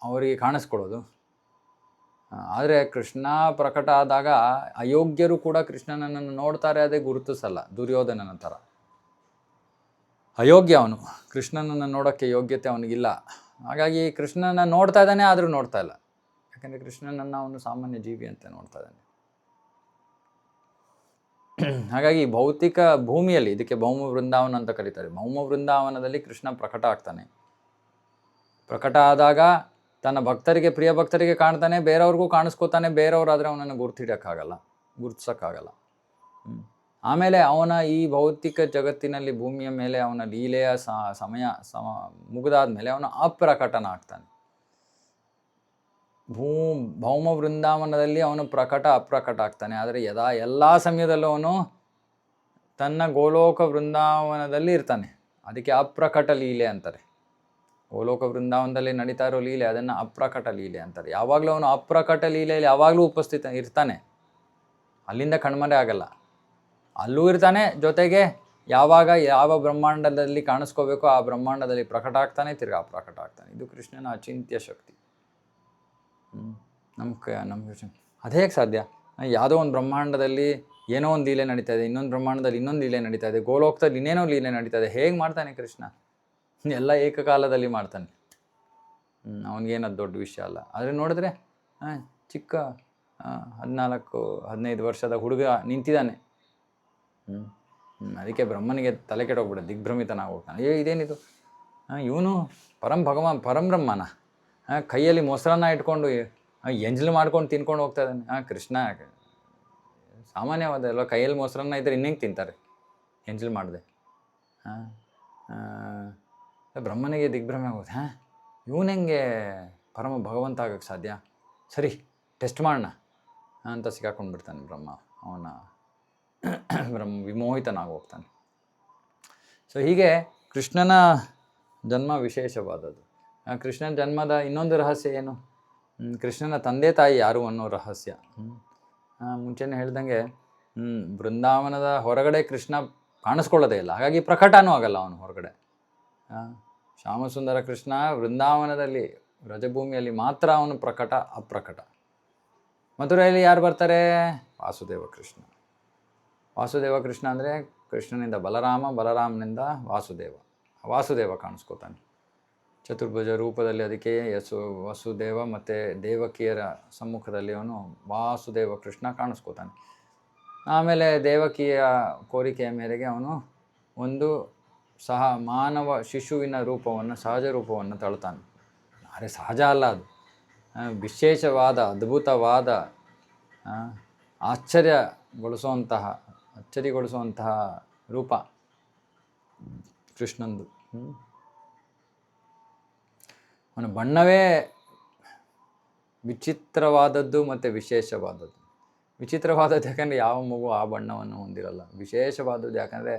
ಅವರಿಗೆ ಕಾಣಿಸ್ಕೊಡೋದು. ಆದರೆ ಕೃಷ್ಣ ಪ್ರಕಟ ಆದಾಗ ಅಯೋಗ್ಯರು ಕೂಡ ಕೃಷ್ಣನನ್ನು ನೋಡ್ತಾರೆ, ಅದೇ ಗುರುತಿಸಲ್ಲ. ದುರ್ಯೋಧನನ ಥರ ಅಯೋಗ್ಯ ಅವನು, ಕೃಷ್ಣನನ್ನು ನೋಡೋಕ್ಕೆ ಯೋಗ್ಯತೆ ಅವನಿಗಿಲ್ಲ. ಹಾಗಾಗಿ ಕೃಷ್ಣನ ನೋಡ್ತಾ ಇದ್ದಾನೆ, ಆದರೂ ನೋಡ್ತಾ ಇಲ್ಲ. ಯಾಕೆಂದರೆ ಕೃಷ್ಣನನ್ನು ಅವನು ಸಾಮಾನ್ಯ ಜೀವಿ ಅಂತ ನೋಡ್ತಾ ಇದ್ದಾನೆ. ಹಾಗಾಗಿ ಭೌತಿಕ ಭೂಮಿಯಲ್ಲಿ ಇದಕ್ಕೆ ಭೌಮ ವೃಂದಾವನ ಅಂತ ಕರೀತಾರೆ. ಭೌಮ ವೃಂದಾವನದಲ್ಲಿ ಕೃಷ್ಣ ಪ್ರಕಟ ಆಗ್ತಾನೆ. ಪ್ರಕಟ ಆದಾಗ ತನ್ನ ಭಕ್ತರಿಗೆ, ಪ್ರಿಯ ಭಕ್ತರಿಗೆ ಕಾಣ್ತಾನೆ, ಬೇರೆಯವ್ರಿಗೂ ಕಾಣಿಸ್ಕೋತಾನೆ. ಬೇರೆಯವರಾದರೆ ಅವನನ್ನು ಗುರುತಿಸೋಕ್ಕಾಗಲ್ಲ. ಆಮೇಲೆ ಅವನ ಈ ಭೌತಿಕ ಜಗತ್ತಿನಲ್ಲಿ ಭೂಮಿಯ ಮೇಲೆ ಅವನ ಲೀಲೆಯ ಸಮಯ ಮುಗಿದಾದ ಮೇಲೆ ಅವನು ಅಪ್ರಕಟನ ಆಗ್ತಾನೆ. ಭೌಮ ವೃಂದಾವನದಲ್ಲಿ ಅವನು ಅಪ್ರಕಟ ಆಗ್ತಾನೆ. ಆದರೆ ಎಲ್ಲ ಸಮಯದಲ್ಲೂ ಅವನು ತನ್ನ ಗೋಲೋಕ ವೃಂದಾವನದಲ್ಲಿ ಇರ್ತಾನೆ. ಅದಕ್ಕೆ ಅಪ್ರಕಟ ಲೀಲೆ ಅಂತಾರೆ. ಗೋಲೋಕ ವೃಂದಾವನದಲ್ಲಿ ನಡೀತಾ ಇರೋ ಲೀಲೆ, ಅದನ್ನು ಅಪ್ರಕಟ ಲೀಲೆ ಅಂತಾರೆ. ಯಾವಾಗಲೂ ಅವನು ಅಪ್ರಕಟ ಲೀಲೆಯಲ್ಲಿ ಯಾವಾಗಲೂ ಉಪಸ್ಥಿತ ಇರ್ತಾನೆ, ಅಲ್ಲಿಂದ ಕಣ್ಮರೆ ಆಗಲ್ಲ. ಅಲ್ಲೂ ಇರ್ತಾನೆ, ಜೊತೆಗೆ ಯಾವ ಬ್ರಹ್ಮಾಂಡದಲ್ಲಿ ಕಾಣಿಸ್ಕೋಬೇಕೋ ಆ ಬ್ರಹ್ಮಾಂಡದಲ್ಲಿ ಪ್ರಕಟ ಆಗ್ತಾನೆ, ತಿರ್ಗಾ ಅಪ್ರಕಟ ಆಗ್ತಾನೆ. ಇದು ಕೃಷ್ಣನ ಅಚಿಂತ್ಯ ಶಕ್ತಿ. ನಮ್ಗೆ ಅದು ಹೇಗೆ ಸಾಧ್ಯ? ಯಾವುದೋ ಒಂದು ಬ್ರಹ್ಮಾಂಡದಲ್ಲಿ ಏನೋ ಒಂದು ಲೀಲೆ ನಡೀತಾ ಇದೆ, ಇನ್ನೊಂದು ಬ್ರಹ್ಮಾಂಡದಲ್ಲಿ ಇನ್ನೊಂದು ಲೀಲೆ ನಡೀತಾ ಇದೆ, ಗೋಲೋಕದಲ್ಲಿ ಇನ್ನೇನೋ ಲೀಲೆ ನಡೀತಾ ಇದೆ. ಹೇಗೆ ಮಾಡ್ತಾನೆ ಕೃಷ್ಣ? ಎಲ್ಲ ಏಕಕಾಲದಲ್ಲಿ ಮಾಡ್ತಾನೆ. ಅವನಿಗೇನದು ದೊಡ್ಡ ವಿಷಯ ಅಲ್ಲ. ಆದರೆ ನೋಡಿದ್ರೆ ಚಿಕ್ಕ 14-15 ವರ್ಷದ ಹುಡುಗ ನಿಂತಿದ್ದಾನೆ. ಅದಕ್ಕೆ ಬ್ರಹ್ಮನಿಗೆ ತಲೆ ಕೆಟ್ಟೋಗ್ಬಿಡ, ದಿಗ್ಭ್ರಮಿತನಾಗೋಗ್ತಾನೆ. ಇದೇನಿದು, ಇವನು ಪರಂಬ್ರಹ್ಮನ ಕೈಯಲ್ಲಿ ಮೊಸರನ್ನ ಇಟ್ಕೊಂಡು ಎಂಜಲು ಮಾಡ್ಕೊಂಡು ತಿನ್ಕೊಂಡು ಹೋಗ್ತಾ ಇದ್ದಾನೆ. ಕೃಷ್ಣ ಸಾಮಾನ್ಯವಾದ ಎಲ್ಲ ಕೈಯಲ್ಲಿ ಮೊಸರನ್ನ ಇದ್ದರೆ ಇನ್ನೇಂಗೆ ತಿಂತಾರೆ ಎಂಜಲು ಮಾಡಿದೆ. ಬ್ರಹ್ಮನಿಗೆ ದಿಗ್ಭ್ರಮೆ ಆಗೋದು. ಇವನು ಹೆಂಗೆ ಪರಮ ಭಗವಂತ ಆಗೋಕ್ಕೆ ಸಾಧ್ಯ? ಸರಿ, ಟೆಸ್ಟ್ ಮಾಡೋಣ ಅಂತ ಸಿಕ್ಕಾಕೊಂಡ್ಬಿಡ್ತಾನೆ ಬ್ರಹ್ಮ. ಅವನ ವಿಮೋಹಿತನಾಗೋಗ್ತಾನೆ. ಸೊ ಹೀಗೆ ಕೃಷ್ಣನ ಜನ್ಮ ವಿಶೇಷವಾದದ್ದು. ಕೃಷ್ಣನ ಜನ್ಮದ ಇನ್ನೊಂದು ರಹಸ್ಯ ಏನು? ಕೃಷ್ಣನ ತಂದೆ ತಾಯಿ ಯಾರು ಅನ್ನೋ ರಹಸ್ಯ. ಮುಂಚೆನೇ ಹೇಳ್ದಂಗೆ ಬೃಂದಾವನದ ಹೊರಗಡೆ ಕೃಷ್ಣ ಕಾಣಿಸ್ಕೊಳ್ಳೋದೇ ಇಲ್ಲ, ಹಾಗಾಗಿ ಪ್ರಕಟನೂ ಆಗಲ್ಲ ಅವನು ಹೊರಗಡೆ. ಶ್ಯಾಮಸುಂದರ ಕೃಷ್ಣ ವೃಂದಾವನದಲ್ಲಿ ವ್ರಜಭೂಮಿಯಲ್ಲಿ ಮಾತ್ರ ಅವನು ಅಪ್ರಕಟ. ಮಥುರೆಯಲ್ಲಿ ಯಾರು ಬರ್ತಾರೆ? ವಾಸುದೇವ ಕೃಷ್ಣ ಅಂದರೆ ಕೃಷ್ಣನಿಂದ ಬಲರಾಮ, ಬಲರಾಮನಿಂದ ವಾಸುದೇವ ಕಾಣಿಸ್ಕೋತಾನೆ ಚತುರ್ಭುಜ ರೂಪದಲ್ಲಿ. ಅದಕ್ಕೆ ವಸುದೇವ ಮತ್ತು ದೇವಕಿಯರ ಸಮ್ಮುಖದಲ್ಲಿ ಅವನು ವಾಸುದೇವ ಕೃಷ್ಣ ಕಾಣಿಸ್ಕೋತಾನೆ. ಆಮೇಲೆ ದೇವಕಿಯ ಕೋರಿಕೆಯ ಮೇರೆಗೆ ಅವನು ಒಂದು ಮಾನವ ಶಿಶುವಿನ ರೂಪವನ್ನು, ಸಹಜ ರೂಪವನ್ನು ತಳ್ತಾನೆ. ಆದರೆ ಸಹಜ ಅಲ್ಲ ಅದು, ವಿಶೇಷವಾದ, ಅದ್ಭುತವಾದ, ಅಚ್ಚರಿಗೊಳಿಸುವಂತಹ ರೂಪ ಕೃಷ್ಣಂದು. ಅವನ ಬಣ್ಣವೇ ವಿಚಿತ್ರವಾದದ್ದು ಮತ್ತು ವಿಶೇಷವಾದದ್ದು. ವಿಚಿತ್ರವಾದದ್ದು ಯಾಕಂದರೆ ಯಾವ ಮಗು ಆ ಬಣ್ಣವನ್ನು ಹೊಂದಿರಲ್ಲ. ವಿಶೇಷವಾದದ್ದು ಯಾಕಂದರೆ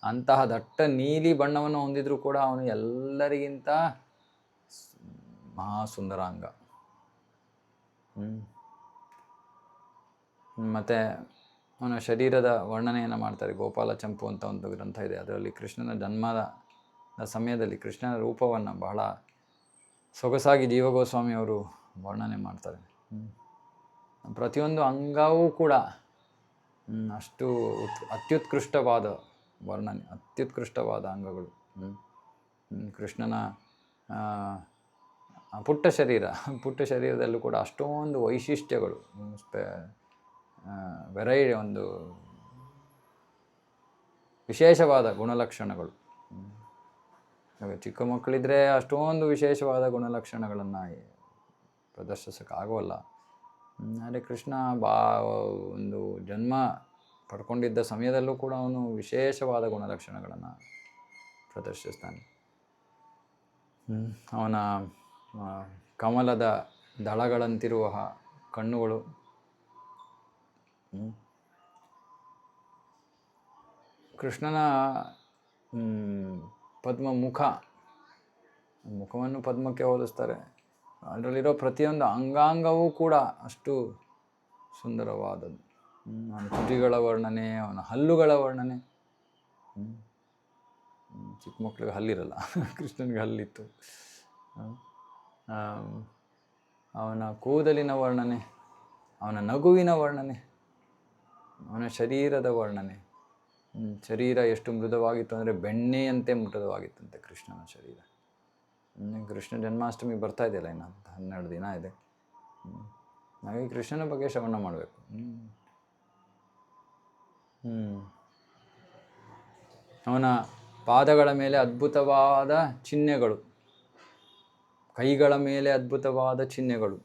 ಅಂತಹ ದಟ್ಟ ನೀಲಿ ಬಣ್ಣವನ್ನು ಹೊಂದಿದ್ರೂ ಕೂಡ ಅವನು ಎಲ್ಲರಿಗಿಂತ ಮಹಾ ಸುಂದರಾಂಗ. ಮತ್ತು ಅವನ ಶರೀರದ ವರ್ಣನೆಯನ್ನು ಮಾಡ್ತಾರೆ. ಗೋಪಾಲ ಚಂಪು ಅಂತ ಒಂದು ಗ್ರಂಥ ಇದೆ, ಅದರಲ್ಲಿ ಕೃಷ್ಣನ ಜನ್ಮದ ಸಮಯದಲ್ಲಿ ಕೃಷ್ಣನ ರೂಪವನ್ನು ಬಹಳ ಸೊಗಸಾಗಿ ಜೀವಗೋಸ್ವಾಮಿಯವರು ವರ್ಣನೆ ಮಾಡ್ತಾರೆ. ಪ್ರತಿಯೊಂದು ಅಂಗವೂ ಕೂಡ ಅಷ್ಟು ಅತ್ಯುತ್ಕೃಷ್ಟವಾದ ವರ್ಣನೆ, ಅತ್ಯುತ್ಕೃಷ್ಟವಾದ ಅಂಗಗಳು. ಕೃಷ್ಣನ ಪುಟ್ಟ ಶರೀರದಲ್ಲೂ ಕೂಡ ಅಷ್ಟೊಂದು ವೈಶಿಷ್ಟ್ಯಗಳು, ಒಂದು ವಿಶೇಷವಾದ ಗುಣಲಕ್ಷಣಗಳು. ಚಿಕ್ಕ ಮಕ್ಕಳಿದ್ರೆ ಅಷ್ಟೊಂದು ವಿಶೇಷವಾದ ಗುಣಲಕ್ಷಣಗಳನ್ನು ಪ್ರದರ್ಶಿಸೋಕ್ಕಾಗೋಲ್ಲ. ಆದರೆ ಕೃಷ್ಣ ಒಂದು ಜನ್ಮ ಪಡ್ಕೊಂಡಿದ್ದ ಸಮಯದಲ್ಲೂ ಕೂಡ ಅವನು ವಿಶೇಷವಾದ ಗುಣಲಕ್ಷಣಗಳನ್ನು ಪ್ರದರ್ಶಿಸ್ತಾನೆ. ಅವನ ಕಮಲದ ದಳಗಳಂತಿರುವ ಕಣ್ಣುಗಳು, ಕೃಷ್ಣನ ಮುಖವನ್ನು ಪದ್ಮಕ್ಕೆ ಹೋಲಿಸ್ತಾರೆ. ಅದರಲ್ಲಿರೋ ಪ್ರತಿಯೊಂದು ಅಂಗಾಂಗವೂ ಕೂಡ ಅಷ್ಟು ಸುಂದರವಾದದ್ದು. ಅವನ ತುಟಿಗಳ ವರ್ಣನೆ, ಅವನ ಹಲ್ಲುಗಳ ವರ್ಣನೆ. ಚಿಕ್ಕ ಮಕ್ಕಳಿಗೆ ಹಲ್ಲಿರಲ್ಲ, ಕೃಷ್ಣನಿಗೆ ಹಲ್ಲಿತ್ತು. ಅವನ ಕೂದಲಿನ ವರ್ಣನೆ, ಅವನ ನಗುವಿನ ವರ್ಣನೆ, ಅವನ ಶರೀರದ ವರ್ಣನೆ. ಶರೀರ ಎಷ್ಟು ಮೃದುವಾಗಿತ್ತು ಅಂದರೆ ಬೆಣ್ಣೆಯಂತೆ ಮೃದುವಾಗಿತ್ತಂತೆ ಕೃಷ್ಣನ ಶರೀರ. ಕೃಷ್ಣ ಜನ್ಮಾಷ್ಟಮಿ ಬರ್ತಾ ಇದೆಯಲ್ಲ, ಇನ್ನು 12 ದಿನ ಇದೆ. ಹಾಗಾಗಿ ಕೃಷ್ಣನ ಬಗ್ಗೆ ಶ್ರವಣ ಮಾಡಬೇಕು. ಅವನ ಪಾದಗಳ ಮೇಲೆ ಅದ್ಭುತವಾದ ಚಿಹ್ನೆಗಳು, ಕೈಗಳ ಮೇಲೆ ಅದ್ಭುತವಾದ ಚಿಹ್ನೆಗಳು.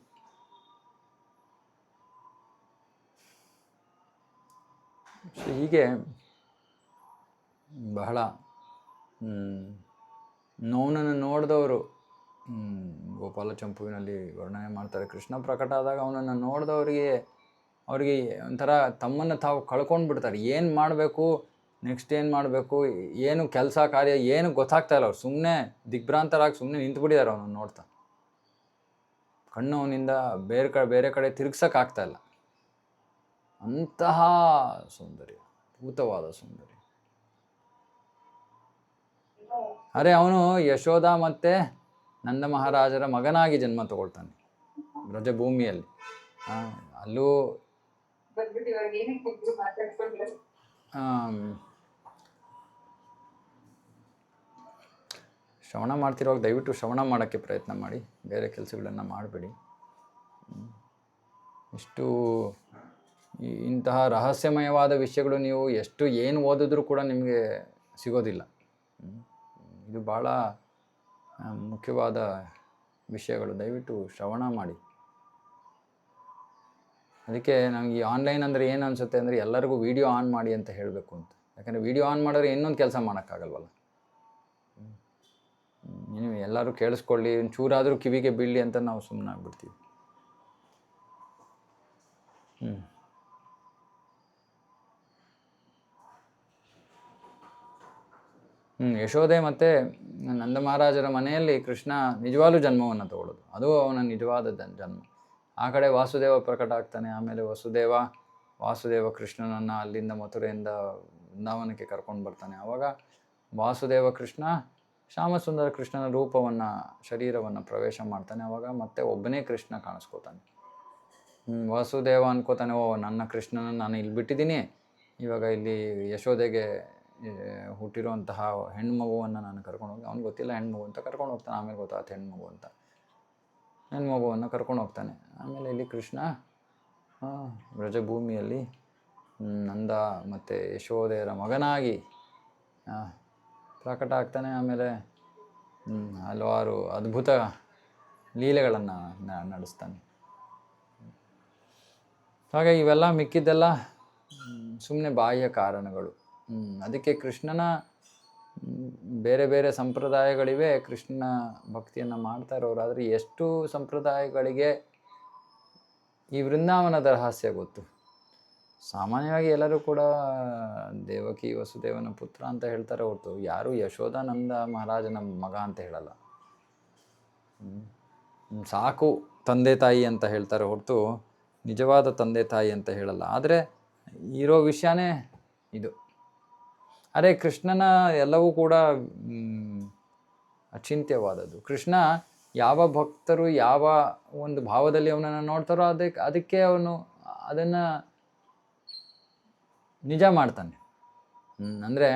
ಹೀಗೆ ಬಹಳ ಅವನನ್ನು ನೋಡಿದವರು ಗೋಪಾಲ ಚಂಪುವಿನಲ್ಲಿ ವರ್ಣನೆ ಮಾಡ್ತಾರೆ. ಕೃಷ್ಣ ಪ್ರಕಟ ಆದಾಗ ಅವನನ್ನು ನೋಡಿದವರಿಗೆ ಒಂಥರ ತಮ್ಮನ್ನು ತಾವು ಕಳ್ಕೊಂಡು ಬಿಡ್ತಾರೆ. ಏನು ಮಾಡಬೇಕು, ನೆಕ್ಸ್ಟ್ ಏನು ಮಾಡಬೇಕು, ಏನು ಕೆಲಸ ಕಾರ್ಯ ಏನು ಗೊತ್ತಾಗ್ತಾ ಇಲ್ಲ. ಅವ್ರು ಸುಮ್ಮನೆ ದಿಗ್ಭ್ರಾಂತರಾಗಿ ಸುಮ್ಮನೆ ನಿಂತುಬಿಟ್ಟಿದ್ದಾರೆ ಅವನನ್ನು ನೋಡ್ತಾ. ಕಣ್ಣು ಅವನಿಂದ ಬೇರೆ ಕಡೆ ತಿರುಗ್ಸೋಕ್ಕಾಗ್ತಾ ಇಲ್ಲ. ಅಂತಹ ಸೌಂದರ್ಯ, ಅದ್ಭುತವಾದ ಸೌಂದರ್ಯ. ಅರೆ ಅವನು ಯಶೋಧ ಮತ್ತು ನಂದ ಮಹಾರಾಜರ ಮಗನಾಗಿ ಜನ್ಮ ತಗೊಳ್ತಾನೆ ಬ್ರಜಭೂಮಿಯಲ್ಲಿ. ಅಲ್ಲೂ ಶ್ರವಣ ಮಾಡ್ತಿರುವಾಗ ದಯವಿಟ್ಟು ಶ್ರವಣ ಮಾಡೋಕ್ಕೆ ಪ್ರಯತ್ನ ಮಾಡಿ, ಬೇರೆ ಕೆಲಸಗಳನ್ನು ಮಾಡಬೇಡಿ. ಇಂತಹ ರಹಸ್ಯಮಯವಾದ ವಿಷಯಗಳು ನೀವು ಏನು ಓದಿದ್ರೂ ಕೂಡ ನಿಮಗೆ ಸಿಗೋದಿಲ್ಲ. ಇದು ಭಾಳ ಮುಖ್ಯವಾದ ವಿಷಯಗಳು. ದಯವಿಟ್ಟು ಶ್ರವಣ ಮಾಡಿ. ಅದಕ್ಕೆ ನನಗೆ ಈ ಆನ್ಲೈನ್ ಅಂದರೆ ಏನು ಅನಿಸುತ್ತೆ ಅಂದರೆ ಎಲ್ಲರಿಗೂ ವೀಡಿಯೋ ಆನ್ ಮಾಡಿ ಅಂತ ಹೇಳಬೇಕು ಅಂತ. ಯಾಕಂದರೆ ವೀಡಿಯೋ ಆನ್ ಮಾಡಿದ್ರೆ ಇನ್ನೊಂದು ಕೆಲಸ ಮಾಡೋಕ್ಕಾಗಲ್ವಲ್ಲ. ನೀವು ಎಲ್ಲರೂ ಕೇಳಿಸ್ಕೊಳ್ಳಿ, ಒಂಚೂರಾದರೂ ಕಿವಿಗೆ ಬೀಳಲಿ ಅಂತ ನಾವು ಸುಮ್ಮನೆ ಆಗ್ಬಿಡ್ತೀವಿ. ಯಶೋದೆ ಮತ್ತು ನಂದ ಮಹಾರಾಜರ ಮನೆಯಲ್ಲಿ ಕೃಷ್ಣ ನಿಜವಾಗ್ಲೂ ಜನ್ಮವನ್ನು ತಗೊಳ್ಳೋದು, ಅದು ಅವನ ನಿಜವಾದ ಜನ್ಮ. ಆ ಕಡೆ ವಾಸುದೇವ ಪ್ರಕಟ ಆಗ್ತಾನೆ. ಆಮೇಲೆ ವಾಸುದೇವ ಕೃಷ್ಣನನ್ನು ಅಲ್ಲಿಂದ ಮಥುರೆಯಿಂದ ವೃಂದಾವನಕ್ಕೆ ಕರ್ಕೊಂಡು ಬರ್ತಾನೆ. ಆವಾಗ ವಾಸುದೇವ ಕೃಷ್ಣ ಶ್ಯಾಮಸುಂದರ ಕೃಷ್ಣನ ರೂಪವನ್ನು, ಶರೀರವನ್ನು ಪ್ರವೇಶ ಮಾಡ್ತಾನೆ. ಆವಾಗ ಮತ್ತೆ ಒಬ್ಬನೇ ಕೃಷ್ಣ ಕಾಣಿಸ್ಕೋತಾನೆ. ವಾಸುದೇವ ಅನ್ಕೋತಾನೆ, ನನ್ನ ಕೃಷ್ಣನನ್ನು ನಾನು ಇಲ್ಲಿ ಬಿಟ್ಟಿದ್ದೀನಿ, ಇವಾಗ ಇಲ್ಲಿ ಯಶೋದೆಗೆ ಹುಟ್ಟಿರುವಂತಹ ಹೆಣ್ಮಗುವನ್ನು ನಾನು ಕರ್ಕೊಂಡು ಹೋಗಿ, ಅವ್ನಿಗೆ ಗೊತ್ತಿಲ್ಲ ಹೆಣ್ಮಗು ಅಂತ ಕರ್ಕೊಂಡು ಹೋಗ್ತಾನೆ. ಆಮೇಲೆ ಗೊತ್ತಾಗುತ್ತೆ ಹೆಣ್ಮಗುವನ್ನು ಕರ್ಕೊಂಡು ಹೋಗ್ತಾನೆ. ಆಮೇಲೆ ಇಲ್ಲಿ ಕೃಷ್ಣ ಬ್ರಜಭೂಮಿಯಲ್ಲಿ ನಂದ ಮತ್ತು ಯಶೋದೆಯರ ಮಗನಾಗಿ ಪ್ರಕಟ ಆಗ್ತಾನೆ. ಆಮೇಲೆ ಹಲವಾರು ಅದ್ಭುತ ಲೀಲೆಗಳನ್ನು ನಡೆಸ್ತಾನೆ. ಹಾಗೆ ಇವೆಲ್ಲ ಮಿಕ್ಕಿದ್ದೆಲ್ಲ ಸುಮ್ಮನೆ ಬಾಹ್ಯ ಕಾರಣಗಳು. ಅದಕ್ಕೆ ಕೃಷ್ಣನ ಬೇರೆ ಬೇರೆ ಸಂಪ್ರದಾಯಗಳಿವೆ, ಕೃಷ್ಣನ ಭಕ್ತಿಯನ್ನು ಮಾಡ್ತಾ ಇರೋರು. ಆದರೆ ಎಷ್ಟು ಸಂಪ್ರದಾಯಗಳಿಗೆ ಈ ವೃಂದಾವನದ ರಹಸ್ಯ ಗೊತ್ತು. ಸಾಮಾನ್ಯವಾಗಿ ಎಲ್ಲರೂ ಕೂಡ ದೇವಕಿ ವಸುದೇವನ ಪುತ್ರ ಅಂತ ಹೇಳ್ತಾರೆ ಹೊರತು ಯಾರೂ ಯಶೋಧಾನಂದ ಮಹಾರಾಜನ ಮಗ ಅಂತ ಹೇಳಲ್ಲ. ಸಾಕು ತಂದೆ ತಾಯಿ ಅಂತ ಹೇಳ್ತಾರೆ ಹೊರತು ನಿಜವಾದ ತಂದೆ ತಾಯಿ ಅಂತ ಹೇಳಲ್ಲ. ಆದರೆ ಇರೋ ವಿಷಯನೇ ಇದು. ಅರೆ ಕೃಷ್ಣನ ಎಲ್ಲವೂ ಕೂಡ ಅಚಿಂತ್ಯವಾದದ್ದು. ಕೃಷ್ಣ ಯಾವ ಭಕ್ತರು ಯಾವ ಒಂದು ಭಾವದಲ್ಲಿ ಅವನನ್ನು ನೋಡ್ತಾರೋ ಅದಕ್ಕೆ ಅವನು ಅದನ್ನು ನಿಜ ಮಾಡ್ತಾನೆ. ಅಂದರೆ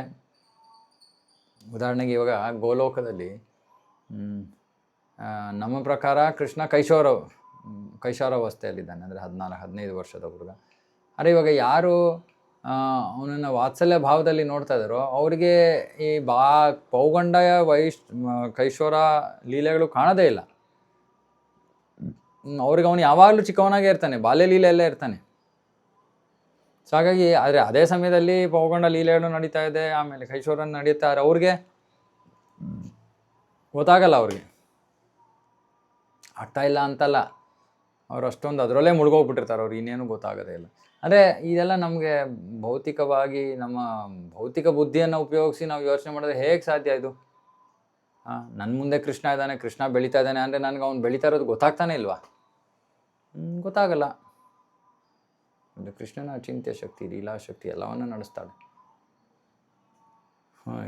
ಉದಾಹರಣೆಗೆ ಇವಾಗ ಗೋಲೋಕದಲ್ಲಿ ನಮ್ಮ ಪ್ರಕಾರ ಕೃಷ್ಣ ಕೈಶೋರಾವಸ್ಥೆಯಲ್ಲಿದ್ದಾನೆ. ಅಂದರೆ 14-15 ವರ್ಷದ ಹುಡುಗ. ಆದರೆ ಇವಾಗ ಯಾರು ಅವನನ್ನು ವಾತ್ಸಲ್ಯ ಭಾವದಲ್ಲಿ ನೋಡ್ತಾ ಇದ್ದಾರೋ ಅವರಿಗೆ ಈ ಪೌಗಂಡ ಕೈಶೋರ ಲೀಲೆಗಳು ಕಾಣೋದೇ ಇಲ್ಲ. ಅವ್ರಿಗೆ ಅವನು ಯಾವಾಗಲೂ ಚಿಕ್ಕವನಾಗೇ ಇರ್ತಾನೆ, ಬಾಲ್ಯ ಲೀಲೆಯಲ್ಲೇ ಇರ್ತಾನೆ. ಸೊ ಹಾಗಾಗಿ ಆದರೆ ಅದೇ ಸಮಯದಲ್ಲಿ ಪೌಗಂಡ ಲೀಲೆಗಳು ನಡೀತಾ ಇದೆ, ಆಮೇಲೆ ಕೈಶೋರ ನಡೀತಾರೆ. ಅವ್ರಿಗೆ ಗೊತ್ತಾಗಲ್ಲ, ಅವ್ರಿಗೆ ಆಗ್ತಾ ಇಲ್ಲ ಅಂತಲ್ಲ, ಅವ್ರು ಅಷ್ಟೊಂದು ಅದರಲ್ಲೇ ಮುಳುಗೋಗ್ಬಿಟ್ಟಿರ್ತಾರೆ, ಅವ್ರಿಗೆ ಇನ್ನೇನು ಗೊತ್ತಾಗೋದೇ ಇಲ್ಲ. ಅಂದರೆ ಇದೆಲ್ಲ ನಮಗೆ ಭೌತಿಕವಾಗಿ ನಮ್ಮ ಭೌತಿಕ ಬುದ್ಧಿಯನ್ನು ಉಪಯೋಗಿಸಿ ನಾವು ಯೋಚನೆ ಮಾಡಿದ್ರೆ ಹೇಗೆ ಸಾಧ್ಯ ಇದು? ನನ್ನ ಮುಂದೆ ಕೃಷ್ಣ ಇದ್ದಾನೆ, ಕೃಷ್ಣ ಬೆಳೀತಾ ಇದ್ದಾನೆ ಅಂದರೆ ನನಗೆ ಅವ್ನು ಬೆಳೀತಾ ಇರೋದು ಗೊತ್ತಾಗ್ತಾನೆ ಇಲ್ವಾ? ಗೊತ್ತಾಗಲ್ಲ. ಒಂದು ಕೃಷ್ಣನ ಅಚಿಂತ್ಯ ಶಕ್ತಿ, ಲೀಲಾಶಕ್ತಿ ಎಲ್ಲವನ್ನು ನಡೆಸ್ತಾಳೆ.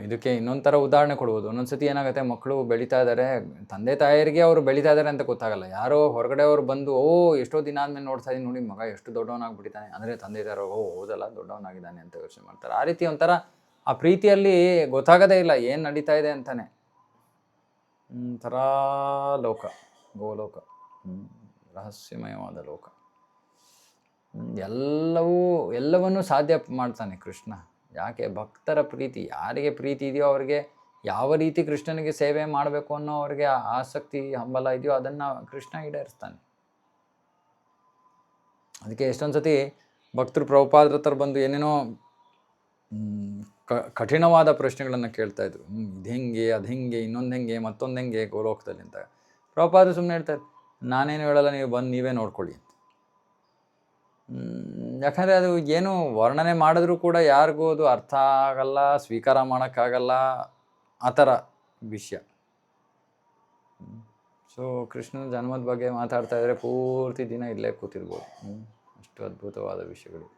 ಇದಕ್ಕೆ ಇನ್ನೊಂದು ಥರ ಉದಾಹರಣೆ ಕೊಡ್ಬೋದು. ಒಂದೊಂದು ಸತಿ ಏನಾಗುತ್ತೆ, ಮಕ್ಕಳು ಬೆಳೀತಾ ಇದ್ದಾರೆ, ತಂದೆ ತಾಯಿಯರಿಗೆ ಅವರು ಬೆಳೀತಾ ಇದ್ದಾರೆ ಅಂತ ಗೊತ್ತಾಗಲ್ಲ. ಯಾರೋ ಹೊರಗಡೆ ಅವರು ಬಂದು ಎಷ್ಟೋ ದಿನ ಆದಮೇಲೆ ನೋಡ್ತಾ ಇದ್ದೀನಿ ನೋಡಿ ಮಗ ಎಷ್ಟು ದೊಡ್ಡವನಾಗ್ಬಿಟ್ಟಿದ್ದಾನೆ ಅಂದರೆ ತಂದೆ ತಾಯಿಯವರು ಹೌದಲ್ಲ ದೊಡ್ಡವನಾಗಿದ್ದಾನೆ ಅಂತ ಯೋಚನೆ ಮಾಡ್ತಾರೆ. ಆ ರೀತಿ ಒಂಥರ ಆ ಪ್ರೀತಿಯಲ್ಲಿ ಗೊತ್ತಾಗೋದೇ ಇಲ್ಲ ಏನು ನಡೀತಾ ಇದೆ ಅಂತಾನೆ. ಥರ ಲೋಕ, ಗೋಲೋಕ, ರಹಸ್ಯಮಯವಾದ ಲೋಕ. ಎಲ್ಲವನ್ನೂ ಸಾಧ್ಯ ಮಾಡ್ತಾನೆ ಕೃಷ್ಣ. ಯಾಕೆ? ಭಕ್ತರ ಪ್ರೀತಿ. ಯಾರಿಗೆ ಪ್ರೀತಿ ಇದೆಯೋ ಅವ್ರಿಗೆ ಯಾವ ರೀತಿ ಕೃಷ್ಣನಿಗೆ ಸೇವೆ ಮಾಡಬೇಕು ಅನ್ನೋ ಅವ್ರಿಗೆ ಆಸಕ್ತಿ ಹಂಬಲ ಇದೆಯೋ ಅದನ್ನು ಕೃಷ್ಣ ಈಡೇರಿಸ್ತಾನೆ. ಅದಕ್ಕೆ ಎಷ್ಟೊಂದು ಸತಿ ಭಕ್ತರು ಪ್ರಭುಪಾದರ ಹತ್ರ ಬಂದು ಏನೇನೋ ಕಠಿಣವಾದ ಪ್ರಶ್ನೆಗಳನ್ನು ಕೇಳ್ತಾಯಿದ್ರು. ಇದು ಹೆಂಗೆ, ಅದು ಹೆಂಗೆ, ಇನ್ನೊಂದು ಹೆಂಗೆ, ಮತ್ತೊಂದು ಹೆಂಗೆ ಗೋಲೋಕದಲ್ಲಿ ಅಂತ. ಪ್ರಭುಪಾದರು ಸುಮ್ಮನೆ ಹೇಳ್ತಾರೆ, ನಾನೇನು ಹೇಳಲ್ಲ, ನೀವು ಬಂದು ನೀವೇ ನೋಡ್ಕೊಳ್ಳಿ ಅಂತ. ಯಾಕಂದರೆ ಅದು ಏನು ವರ್ಣನೆ ಮಾಡಿದ್ರೂ ಕೂಡ ಯಾರಿಗೂ ಅದು ಅರ್ಥ ಆಗಲ್ಲ, ಸ್ವೀಕಾರ ಮಾಡೋಕ್ಕಾಗಲ್ಲ, ಆ ಥರ ವಿಷಯ. ಸೊ ಕೃಷ್ಣನ ಜನ್ಮದ ಬಗ್ಗೆ ಮಾತಾಡ್ತಾ ಇದ್ದರೆ ಪೂರ್ತಿ ದಿನ ಇಲ್ಲೇ ಕೂತಿರ್ಬೋದು. ಅಷ್ಟು ಅದ್ಭುತವಾದ ವಿಷಯಗಳು.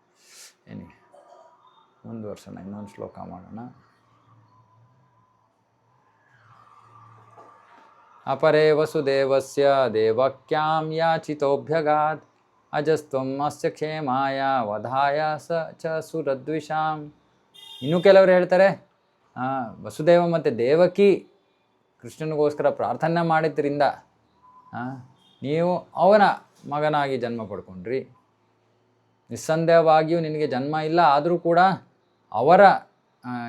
ಮುಂದುವರ್ಸೋಣ, ಇನ್ನೊಂದು ಶ್ಲೋಕ ಮಾಡೋಣ. ಅಪರೇ ವಸುದೇವಸ್ಯ ದೇವಕ್ಯಾಂ ಯಾಚಿತೋಭ್ಯಗಾತ್ ಅಜಸ್ತ್ವಂ ಅಸ್ಯ ಕ್ಷೇಮಾಯ ವಧಾಯ ಚ ಸುರದ್ವಿಷಾಂ. ಇನ್ನೂ ಕೆಲವರು ಹೇಳ್ತಾರೆ, ವಸುದೇವ ಮತ್ತು ದೇವಕಿ ಕೃಷ್ಣನಿಗೋಸ್ಕರ ಪ್ರಾರ್ಥನೆ ಮಾಡಿದ್ರಿಂದ ನೀವು ಅವನ ಮಗನಾಗಿ ಜನ್ಮ ಪಡ್ಕೊಂಡ್ರಿ. ನಿಸ್ಸಂದೇಹವಾಗಿಯೂ ನಿನಗೆ ಜನ್ಮ ಇಲ್ಲ, ಆದರೂ ಕೂಡ ಅವರ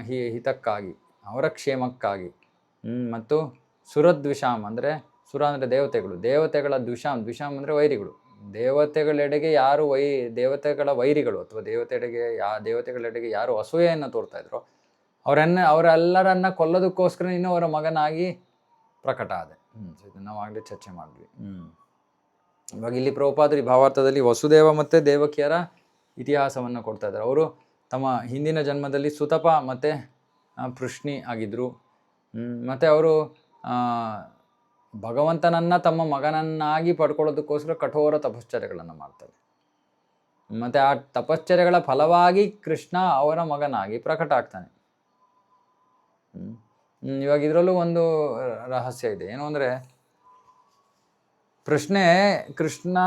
ಹಿತಕ್ಕಾಗಿ, ಅವರ ಕ್ಷೇಮಕ್ಕಾಗಿ. ಮತ್ತು ಸುರದ್ವಿಷಾಮ್ ಅಂದರೆ ಸುರ ಅಂದರೆ ದೇವತೆಗಳು, ದೇವತೆಗಳ ದ್ವಿಷಾಮ್ ಅಂದರೆ ವೈರಿಗಳು. ದೇವತೆಗಳೆಡೆಗೆ ಯಾರು ದೇವತೆಗಳ ವೈರಿಗಳು ಅಥವಾ ದೇವತೆಗಳೆಡೆಗೆ ಯಾರು ಅಸೂಯೆಯನ್ನು ತೋರ್ತಾ ಇದ್ರು ಅವರೆಲ್ಲರನ್ನ ಕೊಲ್ಲೋದಕ್ಕೋಸ್ಕರ ನೀನು ಅವರ ಮಗನಾಗಿ ಪ್ರಕಟ ಆದೆ. ಸೊ ಇದನ್ನು ನಾವು ಆಗಲೇ ಚರ್ಚೆ ಮಾಡಿದ್ವಿ. ಇವಾಗ ಇಲ್ಲಿ ಪ್ರಭುಪಾದರು ಈ ಭಾವಾರ್ಥದಲ್ಲಿ ವಸುದೇವ ಮತ್ತು ದೇವಕಿಯರ ಇತಿಹಾಸವನ್ನು ಕೊಡ್ತಾ ಇದ್ದಾರೆ. ಅವರು ತಮ್ಮ ಹಿಂದಿನ ಜನ್ಮದಲ್ಲಿ ಸುತಪ ಮತ್ತು ಪೃಷ್ಣಿ ಆಗಿದ್ದರು. ಮತ್ತು ಅವರು ಭಗವಂತನನ್ನು ತಮ್ಮ ಮಗನನ್ನಾಗಿ ಪಡ್ಕೊಳ್ಳೋದಕ್ಕೋಸ್ಕರ ಕಠೋರ ತಪಶ್ಚರ್ಯಗಳನ್ನು ಮಾಡ್ತಾರೆ. ಮತ್ತು ಆ ತಪಶ್ಚರ್ಯಗಳ ಫಲವಾಗಿ ಕೃಷ್ಣ ಅವರ ಮಗನಾಗಿ ಪ್ರಕಟ ಆಗ್ತಾನೆ. ಇವಾಗ ಇದರಲ್ಲೂ ಒಂದು ರಹಸ್ಯ ಇದೆ. ಏನು ಅಂದರೆ, ಕೃಷ್ಣ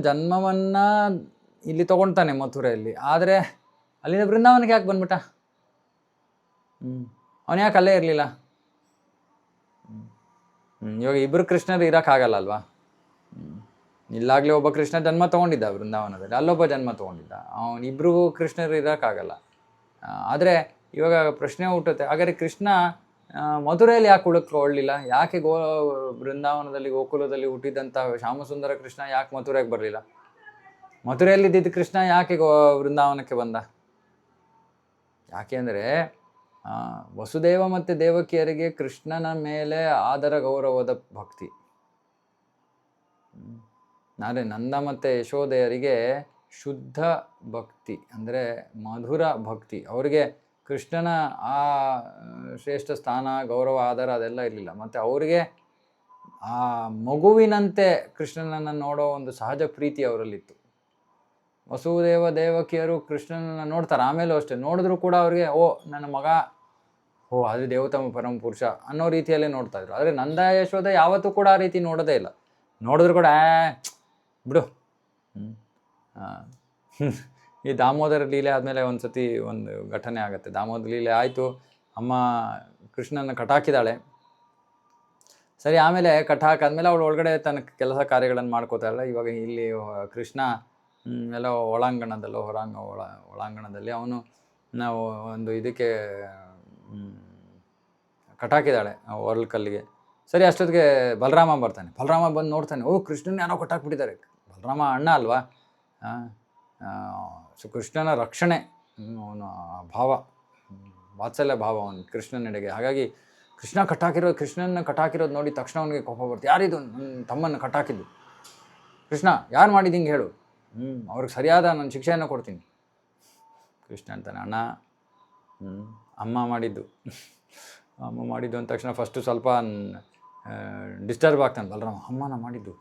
ಜನ್ಮವನ್ನು ಇಲ್ಲಿ ತಗೊಳ್ತಾನೆ ಮಥುರೆಯಲ್ಲಿ, ಆದರೆ ಅಲ್ಲಿಂದ ಬೃಂದಾವನಕ್ಕೆ ಯಾಕೆ ಬಂದ್ಬಿಟ್ಟ? ಅವನು ಯಾಕೆ ಅಲ್ಲೇ ಇರಲಿಲ್ಲ? ಇವಾಗ ಇಬ್ಬರು ಕೃಷ್ಣರು ಇರೋಕ್ಕಾಗಲ್ಲ ಅಲ್ವಾ? ಇಲ್ಲಾಗಲೇ ಒಬ್ಬ ಕೃಷ್ಣ ಜನ್ಮ ತೊಗೊಂಡಿದ್ದ ವೃಂದಾವನದಲ್ಲಿ, ಅಲ್ಲೊಬ್ಬ ಜನ್ಮ ತೊಗೊಂಡಿದ್ದ. ಅವನಿಬ್ರಿಗೂ ಕೃಷ್ಣರು ಇರೋಕ್ಕಾಗಲ್ಲ. ಆದರೆ ಇವಾಗ ಪ್ರಶ್ನೆ ಹುಟ್ಟುತ್ತೆ, ಹಾಗಾದರೆ ಕೃಷ್ಣ ಮಥುರೆಯಲ್ಲಿ ಯಾಕೆ ಉಳ್ಕೊಳ್ಳಿಲ್ಲ? ಯಾಕೆ ವೃಂದಾವನದಲ್ಲಿ ಗೋಕುಲದಲ್ಲಿ ಹುಟ್ಟಿದಂಥ ಶ್ಯಾಮಸುಂದರ ಕೃಷ್ಣ ಯಾಕೆ ಮಥುರೆಗೆ ಬರಲಿಲ್ಲ? ಮಥುರೆಯಲ್ಲಿದ್ದಿದ್ದ ಕೃಷ್ಣ ಯಾಕೆ ವೃಂದಾವನಕ್ಕೆ ಬಂದ? ಯಾಕೆ ಅಂದರೆ ವಸುದೇವ ಮತ್ತು ದೇವಕಿಯರಿಗೆ ಕೃಷ್ಣನ ಮೇಲೆ ಆದರ ಗೌರವದ ಭಕ್ತಿ. ಆದರೆ ನಂದ ಮತ್ತು ಯಶೋದೆಯರಿಗೆ ಶುದ್ಧ ಭಕ್ತಿ, ಅಂದರೆ ಮಧುರ ಭಕ್ತಿ. ಅವರಿಗೆ ಕೃಷ್ಣನ ಆ ಶ್ರೇಷ್ಠ ಸ್ಥಾನ, ಗೌರವ, ಆದರ ಅದೆಲ್ಲ ಇರಲಿಲ್ಲ. ಮತ್ತು ಅವರಿಗೆ ಆ ಮಗುವಿನಂತೆ ಕೃಷ್ಣನನ್ನು ನೋಡೋ ಒಂದು ಸಹಜ ಪ್ರೀತಿ ಅವರಲ್ಲಿತ್ತು. ವಸುದೇವ ದೇವಕಿಯರು ಕೃಷ್ಣನನ್ನು ನೋಡ್ತಾರೆ, ಆಮೇಲೂ ಅಷ್ಟೇ, ನೋಡಿದ್ರು ಕೂಡ ಅವ್ರಿಗೆ ನನ್ನ ಮಗ, ಅದು ದೇವತಮ ಪರಮ ಪುರುಷ ಅನ್ನೋ ರೀತಿಯಲ್ಲೇ ನೋಡ್ತಾ ಇದ್ರು. ಆದರೆ ನಂದ ಯಶೋದ ಯಾವತ್ತೂ ಕೂಡ ಆ ರೀತಿ ನೋಡೋದೇ ಇಲ್ಲ. ನೋಡಿದ್ರು ಕೂಡ ಬಿಡು. ಈ ದಾಮೋದರ ಲೀಲೆ ಆದಮೇಲೆ ಒಂದು ಸತಿ ಒಂದು ಘಟನೆ ಆಗುತ್ತೆ. ದಾಮೋದರ ಲೀಲೆ ಆಯಿತು, ಅಮ್ಮ ಕೃಷ್ಣನ ಕಟಾಕಿದಾಳೆ. ಸರಿ, ಆಮೇಲೆ ಕಟಾಕಾದ್ಮೇಲೆ ಅವಳು ಒಳಗಡೆ ತನ್ನ ಕೆಲಸ ಕಾರ್ಯಗಳನ್ನು ಮಾಡ್ಕೋತಾಳೆ. ಇವಾಗ ಇಲ್ಲಿ ಕೃಷ್ಣ ಎಲ್ಲ ಒಳಾಂಗಣದಲ್ಲೋ ಒಳಾಂಗಣದಲ್ಲಿ ಅವನು ನಾವು ಒಂದು ಇದಕ್ಕೆ ಕಟಾಕಿದ್ದಾಳೆ ಒರಳು ಕಲ್ಲಿಗೆ. ಸರಿ, ಅಷ್ಟೊತ್ತಿಗೆ ಬಲರಾಮ ಬರ್ತಾನೆ. ಬಲರಾಮ ಬಂದು ನೋಡ್ತಾನೆ, ಕೃಷ್ಣನ ಯಾರೋ ಕಟ್ಟಾಕ್ಬಿಟ್ಟಿದ್ದಾರೆ. ಬಲರಾಮ ಅಣ್ಣ ಅಲ್ವಾ, ಸೊ ಕೃಷ್ಣನ ರಕ್ಷಣೆ ಅವನು ಭಾವ, ವಾತ್ಸಲ್ಯ ಭಾವ ಅವನು ಕೃಷ್ಣನೆಡೆಗೆ. ಹಾಗಾಗಿ ಕೃಷ್ಣನ ಕಟ್ಟಾಕಿರೋದು ನೋಡಿ ತಕ್ಷಣ ಅವನಿಗೆ ಕೋಪ ಬರುತ್ತೆ. ಯಾರಿದು ನನ್ನ ತಮ್ಮನ್ನು ಕಟ್ಟಾಕಿದ್ದು? ಕೃಷ್ಣ, ಯಾರು ಮಾಡಿದ್ದು ಹಿಂಗೆ ಹೇಳು, ಅವ್ರಿಗೆ ಸರಿಯಾದ ನಾನು ಶಿಕ್ಷೆಯನ್ನು ಕೊಡ್ತೀನಿ. ಕೃಷ್ಣ ಅಂತಾನೆ, ಅಣ್ಣ ಅಮ್ಮ ಮಾಡಿದ್ದು ಅಂದ ತಕ್ಷಣ ಫಸ್ಟು ಸ್ವಲ್ಪ ಡಿಸ್ಟರ್ಬ್ ಆಗ್ತಾನೆ ಬಲರಾಮ. ಅಮ್ಮನ ಮಾಡಿದ್ದು,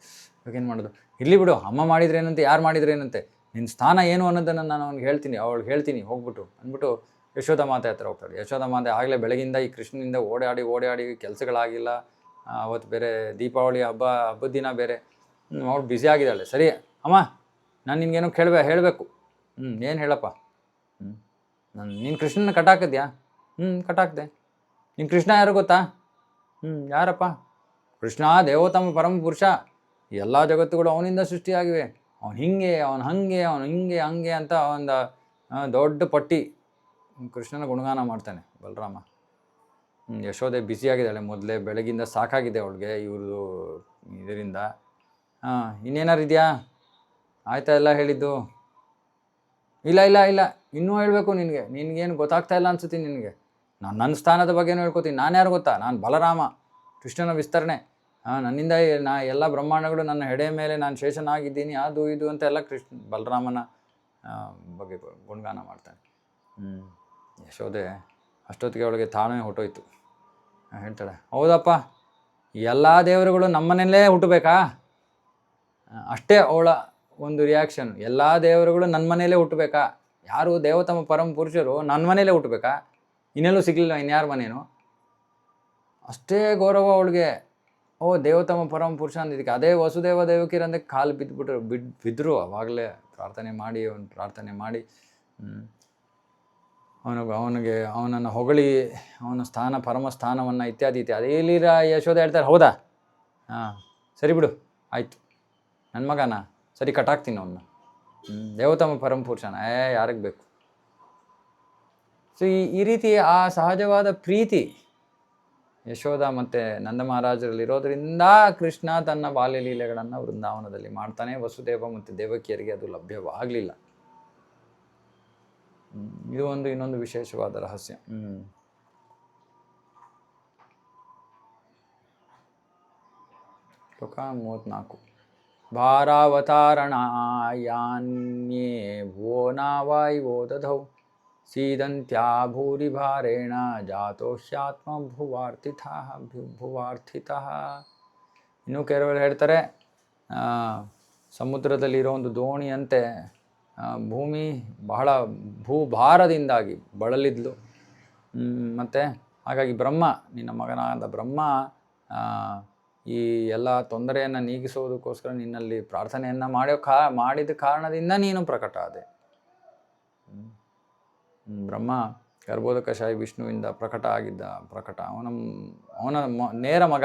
ಇವಾಗೇನು ಮಾಡೋದು? ಇರಲಿ ಬಿಡು, ಅಮ್ಮ ಮಾಡಿದ್ರೇನಂತೆ, ಯಾರು ಮಾಡಿದ್ರೇನಂತೆ, ನಿನ್ನ ಸ್ಥಾನ ಏನು ಅನ್ನೋದನ್ನು ನಾನು ಅವ್ನಿಗೆ ಅವಳಿಗೆ ಹೇಳ್ತೀನಿ ಹೋಗ್ಬಿಟ್ಟು ಅಂದ್ಬಿಟ್ಟು ಯಶೋಧ ಮಾತೆ ಹತ್ರ ಹೋಗ್ತಾಳೆ. ಯಶೋಧ ಮಾತೆ ಆಗಲೇ ಬೆಳಗಿಂದ ಈ ಕೃಷ್ಣನಿಂದ ಓಡಾಡಿ ಕೆಲಸಗಳಾಗಿಲ್ಲ. ಅವತ್ತು ಬೇರೆ ದೀಪಾವಳಿ ಹಬ್ಬದ ದಿನ ಬೇರೆ, ಅವಳು ಬ್ಯುಸಿ ಆಗಿದ್ದಾಳೆ. ಸರಿ ಅಮ್ಮ, ನಾನು ನಿನ್ಗೇನೋ ಹೇಳಬೇಕು. ಏನು ಹೇಳಪ್ಪ? ನೀನು ಕೃಷ್ಣನ ಕಟ್ಟಾಕಿದ್ಯಾ? ಕಟ್ಟಾಕ್ದೆ. ನೀನು ಕೃಷ್ಣ ಯಾರು ಗೊತ್ತಾ? ಯಾರಪ್ಪ? ಕೃಷ್ಣ ದೇವೋತ್ತಮ ಪರಮ ಪುರುಷ, ಎಲ್ಲ ಜಗತ್ತುಗಳು ಅವನಿಂದ ಸೃಷ್ಟಿಯಾಗಿವೆ. ಅವನು ಹಿಂಗೆ ಹಂಗೆ ಅಂತ ಒಂದು ದೊಡ್ಡ ಪಟ್ಟಿ ಕೃಷ್ಣನ ಗುಣಗಾನ ಮಾಡ್ತಾನೆ ಬಲರಾಮ. ಯಶೋದೆ ಬ್ಯುಸಿಯಾಗಿದ್ದಾಳೆ, ಮೊದಲೇ ಬೆಳಗಿಂದ ಸಾಕಾಗಿದೆ ಅವಳಿಗೆ ಇವ್ರದ್ದು ಇದರಿಂದ. ಇನ್ನೇನಾರು ಇದೆಯಾ? ಆಯ್ತಾ ಎಲ್ಲ ಹೇಳಿದ್ದು? ಇಲ್ಲ ಇನ್ನೂ ಹೇಳಬೇಕು. ನಿನಗೇನು ಗೊತ್ತಾಗ್ತಾ ಇಲ್ಲ ಅನ್ಸುತ್ತೀನಿ ನಿನಗೆ. ನಾನು ನನ್ನ ಸ್ಥಾನದ ಬಗ್ಗೆನೂ ಹೇಳ್ಕೊತೀನಿ. ನಾನು ಯಾರು ಗೊತ್ತಾ? ನಾನು ಬಲರಾಮ, ಕೃಷ್ಣನ ವಿಸ್ತರಣೆ. ನನ್ನಿಂದ ಎಲ್ಲ ಬ್ರಹ್ಮಾಂಡಗಳು ನನ್ನ ಹೆಡೆ ಮೇಲೆ ನಾನು ಶೇಷನಾಗಿದ್ದೀನಿ, ಅದು ಇದು ಅಂತ ಎಲ್ಲ ಬಲರಾಮನ ಬಗ್ಗೆ ಗುಣಗಾನ ಮಾಡ್ತಾನೆ. ಯಶೋದೆ ಅಷ್ಟೊತ್ತಿಗೆ ಅವಳಿಗೆ ತಾಳ್ಮೆ ಹೊಟ್ಟೋಯ್ತು. ಹೇಳ್ತಾಳೆ, ಹೌದಪ್ಪ, ಎಲ್ಲ ದೇವರುಗಳು ನಮ್ಮನೆಯಲ್ಲೇ ಹುಟ್ಟಬೇಕಾ? ಅಷ್ಟೇ ಅವಳ ಒಂದು ರಿಯಾಕ್ಷನ್. ಎಲ್ಲ ದೇವರುಗಳು ನನ್ನ ಮನೆಯಲ್ಲೇ ಹುಟ್ಟಬೇಕಾ? ಯಾರು ದೇವತಮ ಪರಮ ಪುರುಷರು ನನ್ನ ಮನೆಯಲ್ಲೇ ಹುಟ್ಟಬೇಕಾ? ಇನ್ನೆಲ್ಲೂ ಸಿಗಲಿಲ್ಲ, ಇನ್ಯಾರ ಮನೇನು? ಅಷ್ಟೇ ಗೌರವ ಅವಳಿಗೆ. ದೇವತಮ ಪರಮ ಪುರುಷ ಅಂದಿದ್ದಕ್ಕೆ ಅದೇ ವಸುದೇವ ದೇವಕಿರಂದ್ರೆ ಕಾಲು ಬಿದ್ದರು. ಅವಾಗಲೇ ಪ್ರಾರ್ಥನೆ ಮಾಡಿ ಅವನನ್ನು ಹೊಗಳಿ ಅವನ ಸ್ಥಾನ, ಪರಮ ಸ್ಥಾನವನ್ನು ಇತ್ಯಾದಿ. ಇಲ್ಲಿರ ಯಶೋಧ ಹೇಳ್ತಾರೆ, ಹೌದಾ, ಸರಿ ಬಿಡು, ಆಯಿತು, ನನ್ನ ಮಗನ ಸರಿ ಕಟ್ಟಾಕ್ತೀನಿ ಅವನ್ನ. ದೇವತಮ ಪರಮ ಪುರುಷನ ಯಾರಿಗೆ ಬೇಕು? ಸೊ ಈ ರೀತಿ ಆ ಸಹಜವಾದ ಪ್ರೀತಿ ಯಶೋಧ ಮತ್ತು ನಂದ ಮಹಾರಾಜರಲ್ಲಿರೋದ್ರಿಂದ ಕೃಷ್ಣ ತನ್ನ ಬಾಲ್ಯಲೀಲೆಗಳನ್ನು ವೃಂದಾವನದಲ್ಲಿ ಮಾಡ್ತಾನೆ. ವಸುದೇವ ಮತ್ತು ದೇವಕಿಯರಿಗೆ ಅದು ಲಭ್ಯವಾಗಲಿಲ್ಲ. ಇದು ಇನ್ನೊಂದು ವಿಶೇಷವಾದ ರಹಸ್ಯ. ಶ್ಲೋಕ 34. ಭಾರಾವತಾರಣಾಯಾನ್ಯೇ ಭೋ ನಾವಾಯವೋ ದಧೌ ಸೀದಂತ್ಯಾ ಭೂರಿ ಭಾರೇಣ ಜಾತೋಷ್ಯಾತ್ಮ ಭುವಾರ್ಥಿತಃ. ಇನ್ನೂ ಕೆಲವರು ಹೇಳ್ತಾರೆ, ಸಮುದ್ರದಲ್ಲಿರೋ ಒಂದು ದೋಣಿಯಂತೆ ಭೂಮಿ ಬಹಳ ಭೂಭಾರದಿಂದಾಗಿ ಬಳಲಿದ್ಲು. ಮತ್ತು ಹಾಗಾಗಿ ನಿನ್ನ ಮಗನಾದ ಬ್ರಹ್ಮ ಈ ಎಲ್ಲ ತೊಂದರೆಯನ್ನು ನೀಗಿಸೋದಕ್ಕೋಸ್ಕರ ನಿನ್ನಲ್ಲಿ ಪ್ರಾರ್ಥನೆಯನ್ನು ಮಾಡಿದ ಕಾರಣದಿಂದ ನೀನು ಪ್ರಕಟ ಆದೆ. ಬ್ರಹ್ಮ ಗರ್ಭೋದಕಶಾಹಿ ವಿಷ್ಣುವಿಂದ ಪ್ರಕಟ ಅವನ ನೇರ ಮಗ.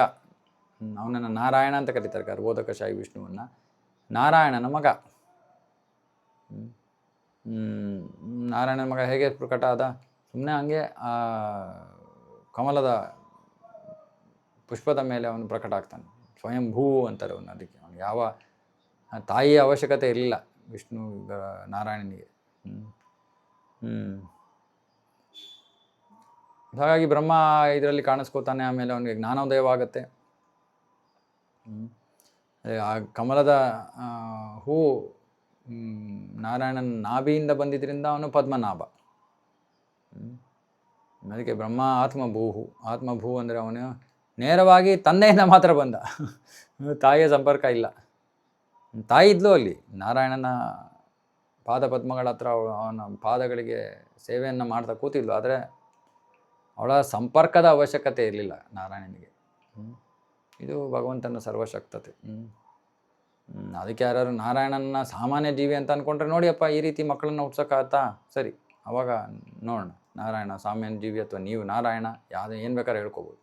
ಅವನನ್ನು ನಾರಾಯಣ ಅಂತ ಕರೀತಾರೆ, ಗರ್ಭೋದಕಶಾಹಿ ವಿಷ್ಣುವನ್ನು. ನಾರಾಯಣನ ಮಗ. ನಾರಾಯಣನ ಮಗ ಹೇಗೆ ಪ್ರಕಟ ಆದ? ಸುಮ್ಮನೆ ಹಂಗೆ ಕಮಲದ ಪುಷ್ಪದ ಮೇಲೆ ಅವನು ಪ್ರಕಟ ಆಗ್ತಾನೆ. ಸ್ವಯಂ ಭೂ ಅಂತಾರೆ ಅವನು. ಅದಕ್ಕೆ ಅವನು ಯಾವ ತಾಯಿಯ ಅವಶ್ಯಕತೆ ಇರಲಿಲ್ಲ ವಿಷ್ಣು ನಾರಾಯಣನಿಗೆ. ಹಾಗಾಗಿ ಬ್ರಹ್ಮ ಇದರಲ್ಲಿ ಕಾಣಿಸ್ಕೋತಾನೆ. ಆಮೇಲೆ ಅವನಿಗೆ ಜ್ಞಾನೋದಯವಾಗುತ್ತೆ. ಆ ಕಮಲದ ಹೂ ನಾರಾಯಣನ ನಾಭಿಯಿಂದ ಬಂದಿದ್ದರಿಂದ ಅವನು ಪದ್ಮನಾಭ. ಅದಕ್ಕೆ ಬ್ರಹ್ಮ ಆತ್ಮಭೂ ಅಂದರೆ ಅವನು ನೇರವಾಗಿ ತಂದೆಯಿಂದ ಮಾತ್ರ ಬಂದ. ತಾಯಿಯ ಸಂಪರ್ಕ ಇಲ್ಲ. ತಾಯಿ ಇದ್ಲು ಅಲ್ಲಿ ನಾರಾಯಣನ ಪಾದಪದ್ಮಗಳ ಹತ್ರ. ಅವನ ಪಾದಗಳಿಗೆ ಸೇವೆಯನ್ನು ಮಾಡ್ತಾ ಕೂತಿದ್ಲು. ಆದರೆ ಅವಳ ಸಂಪರ್ಕದ ಅವಶ್ಯಕತೆ ಇರಲಿಲ್ಲ ನಾರಾಯಣನಿಗೆ. ಇದು ಭಗವಂತನ ಸರ್ವಶಕ್ತತೆ. ಅದಕ್ಕೆ ಯಾರು ನಾರಾಯಣನ ಸಾಮಾನ್ಯ ಜೀವಿ ಅಂತ ಅಂದ್ಕೊಂಡ್ರೆ, ನೋಡಿಯಪ್ಪ ಈ ರೀತಿ ಮಕ್ಕಳನ್ನ ಹುಟ್ಸೋಕ್ಕಾಗತ್ತಾ? ಸರಿ, ಅವಾಗ ನೋಡೋಣ ನಾರಾಯಣ ಸಾಮಾನ್ಯ ಜೀವಿ ಅಥವಾ ನೀವು ನಾರಾಯಣ ಏನು ಬೇಕಾದ್ರೆ ಹೇಳ್ಕೊಬೋದು.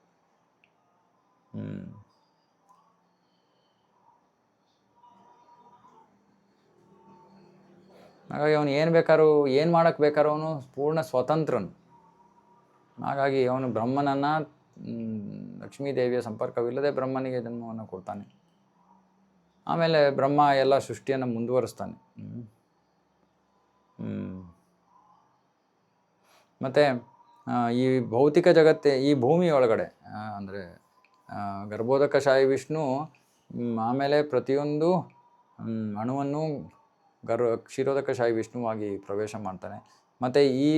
ಹಾಗಾಗಿ ಅವನು ಏನು ಬೇಕಾದ್ರೂ ಏನು ಮಾಡೋಕ್ಕೆ ಬೇಕಾದ್ರೂ ಅವನು ಪೂರ್ಣ ಸ್ವತಂತ್ರನು. ಹಾಗಾಗಿ ಅವನು ಬ್ರಹ್ಮನನ್ನು ಲಕ್ಷ್ಮೀದೇವಿಯ ಸಂಪರ್ಕವಿಲ್ಲದೆ ಬ್ರಹ್ಮನಿಗೆ ಜನ್ಮವನ್ನು ಕೊಡ್ತಾನೆ. ಆಮೇಲೆ ಬ್ರಹ್ಮ ಎಲ್ಲ ಸೃಷ್ಟಿಯನ್ನು ಮುಂದುವರಿಸ್ತಾನೆ. ಮತ್ತು ಈ ಭೌತಿಕ ಜಗತ್ತೇ, ಈ ಭೂಮಿ ಒಳಗಡೆ ಅಂದರೆ ಗರ್ಭೋದಕಶಾಹಿ ವಿಷ್ಣು ಆಮೇಲೆ ಪ್ರತಿಯೊಂದು ಅಣುವನ್ನು ಕ್ಷೀರೋದಕಶಾಹಿ ವಿಷ್ಣುವಾಗಿ ಪ್ರವೇಶ ಮಾಡ್ತಾನೆ. ಮತ್ತು ಈ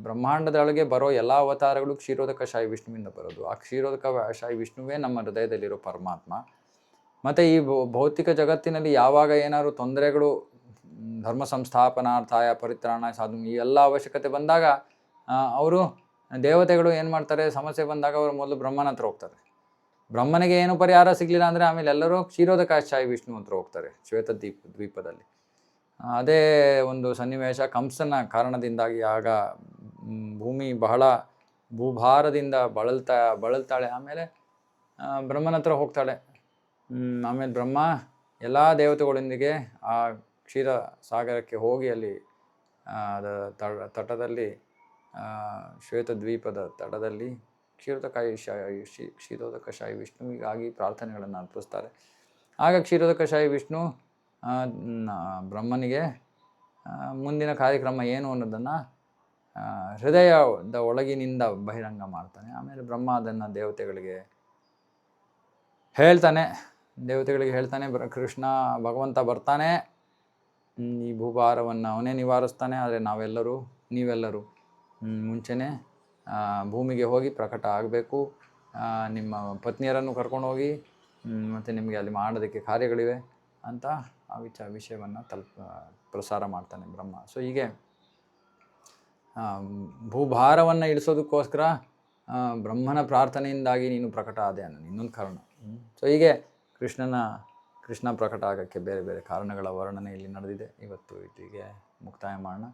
ಬ್ರಹ್ಮಾಂಡದೊಳಗೆ ಬರೋ ಎಲ್ಲ ಅವತಾರಗಳು ಕ್ಷೀರೋದಕಶಾಹಿ ವಿಷ್ಣುವಿಂದ ಬರೋದು. ಆ ಕ್ಷೀರೋದಕಶಾಹಿ ವಿಷ್ಣುವೇ ನಮ್ಮ ಹೃದಯದಲ್ಲಿರೋ ಪರಮಾತ್ಮ. ಮತ್ತು ಈ ಭೌತಿಕ ಜಗತ್ತಿನಲ್ಲಿ ಯಾವಾಗ ಏನಾದ್ರು ತೊಂದರೆಗಳು, ಧರ್ಮ ಸಂಸ್ಥಾಪನಾರ್ಥಾಯ ಪರಿತ್ರಾಣಾಯ ಸಾಧು, ಈ ಎಲ್ಲ ಅವಶ್ಯಕತೆ ಬಂದಾಗ ಅವರು ದೇವತೆಗಳು ಏನು ಮಾಡ್ತಾರೆ? ಸಮಸ್ಯೆ ಬಂದಾಗ ಅವರು ಮೊದಲು ಬ್ರಹ್ಮನ ಹತ್ರ ಹೋಗ್ತಾರೆ. ಬ್ರಹ್ಮನಿಗೆ ಏನು ಪರಿಹಾರ ಸಿಗಲಿಲ್ಲ ಅಂದರೆ ಆಮೇಲೆ ಎಲ್ಲರೂ ಕ್ಷೀರೋದಕಶಾಹಿ ವಿಷ್ಣು ಹತ್ರ ಹೋಗ್ತಾರೆ ಶ್ವೇತ ದ್ವೀಪದಲ್ಲಿ. ಅದೇ ಒಂದು ಸನ್ನಿವೇಶ ಕಂಸನ ಕಾರಣದಿಂದಾಗಿ. ಆಗ ಭೂಮಿ ಬಹಳ ಭೂಭಾರದಿಂದ ಬಳಲ್ತಾಳೆ. ಆಮೇಲೆ ಬ್ರಹ್ಮನ ಹತ್ರ ಹೋಗ್ತಾಳೆ. ಆಮೇಲೆ ಬ್ರಹ್ಮ ಎಲ್ಲ ದೇವತೆಗಳೊಂದಿಗೆ ಆ ಕ್ಷೀರ ಸಾಗರಕ್ಕೆ ಹೋಗಿ ಅಲ್ಲಿ ತಟದಲ್ಲಿ ಶ್ವೇತ ದ್ವೀಪದ ತಟದಲ್ಲಿ ಕ್ಷೀರೋದಕಶಾಹಿ ವಿಷ್ಣುವಿಗಾಗಿ ಪ್ರಾರ್ಥನೆಗಳನ್ನು ಅರ್ಪಿಸ್ತಾರೆ. ಆಗ ಕ್ಷೀರೋದಕಶಾಹಿ ವಿಷ್ಣು ಬ್ರಹ್ಮನಿಗೆ ಮುಂದಿನ ಕಾರ್ಯಕ್ರಮ ಏನು ಅನ್ನೋದನ್ನು ಹೃದಯದ ಒಳಗಿನಿಂದ ಬಹಿರಂಗ ಮಾಡ್ತಾನೆ. ಆಮೇಲೆ ಬ್ರಹ್ಮ ಅದನ್ನು ದೇವತೆಗಳಿಗೆ ಹೇಳ್ತಾನೆ. ಕೃಷ್ಣ ಭಗವಂತ ಬರ್ತಾನೆ, ಈ ಭೂಭಾರವನ್ನು ಅವನೇ ನಿವಾರಿಸ್ತಾನೆ. ಆದರೆ ನೀವೆಲ್ಲರೂ ಮುಂಚೆನೇ ಭೂಮಿಗೆ ಹೋಗಿ ಪ್ರಕಟ ಆಗಬೇಕು. ನಿಮ್ಮ ಪತ್ನಿಯರನ್ನು ಕರ್ಕೊಂಡು ಹೋಗಿ ಮತ್ತು ನಿಮಗೆ ಅಲ್ಲಿ ಮಾಡೋದಕ್ಕೆ ಕಾರ್ಯಗಳಿವೆ ಅಂತ ಆ ವಿಷಯವನ್ನು ಪ್ರಸಾರ ಮಾಡ್ತಾನೆ ಬ್ರಹ್ಮ. ಸೊ ಹೀಗೆ ಭೂಭಾರವನ್ನು ಇಳಿಸೋದಕ್ಕೋಸ್ಕರ ಬ್ರಹ್ಮನ ಪ್ರಾರ್ಥನೆಯಿಂದಾಗಿ ನೀನು ಪ್ರಕಟ ಆದೆ ಅನ್ನೋ ಇನ್ನೊಂದು ಕಾರಣ. ಸೊ ಹೀಗೆ ಕೃಷ್ಣ ಪ್ರಕಟ ಆಗೋಕ್ಕೆ ಬೇರೆ ಬೇರೆ ಕಾರಣಗಳ ವರ್ಣನೆ ಇಲ್ಲಿ ನಡೆದಿದೆ. ಇವತ್ತು ಇಲ್ಲಿಗೆ ಮುಕ್ತಾಯ ಮಾಡೋಣ.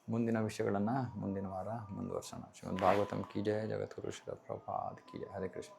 ಮುಂದಿನ ವಿಷಯಗಳನ್ನು ಮುಂದಿನ ವಾರ ಮುಂದುವರ್ಸೋಣ. ಶ್ರೀಮದ್ ಭಾಗವತಂ ಕಿ ಜಯ, ಜಗದ್ಗುರು ಶ್ರೀಲ ಪ್ರಭುಪಾದ್ ಕಿ ಜಯ. ಹರೇ ಕೃಷ್ಣ.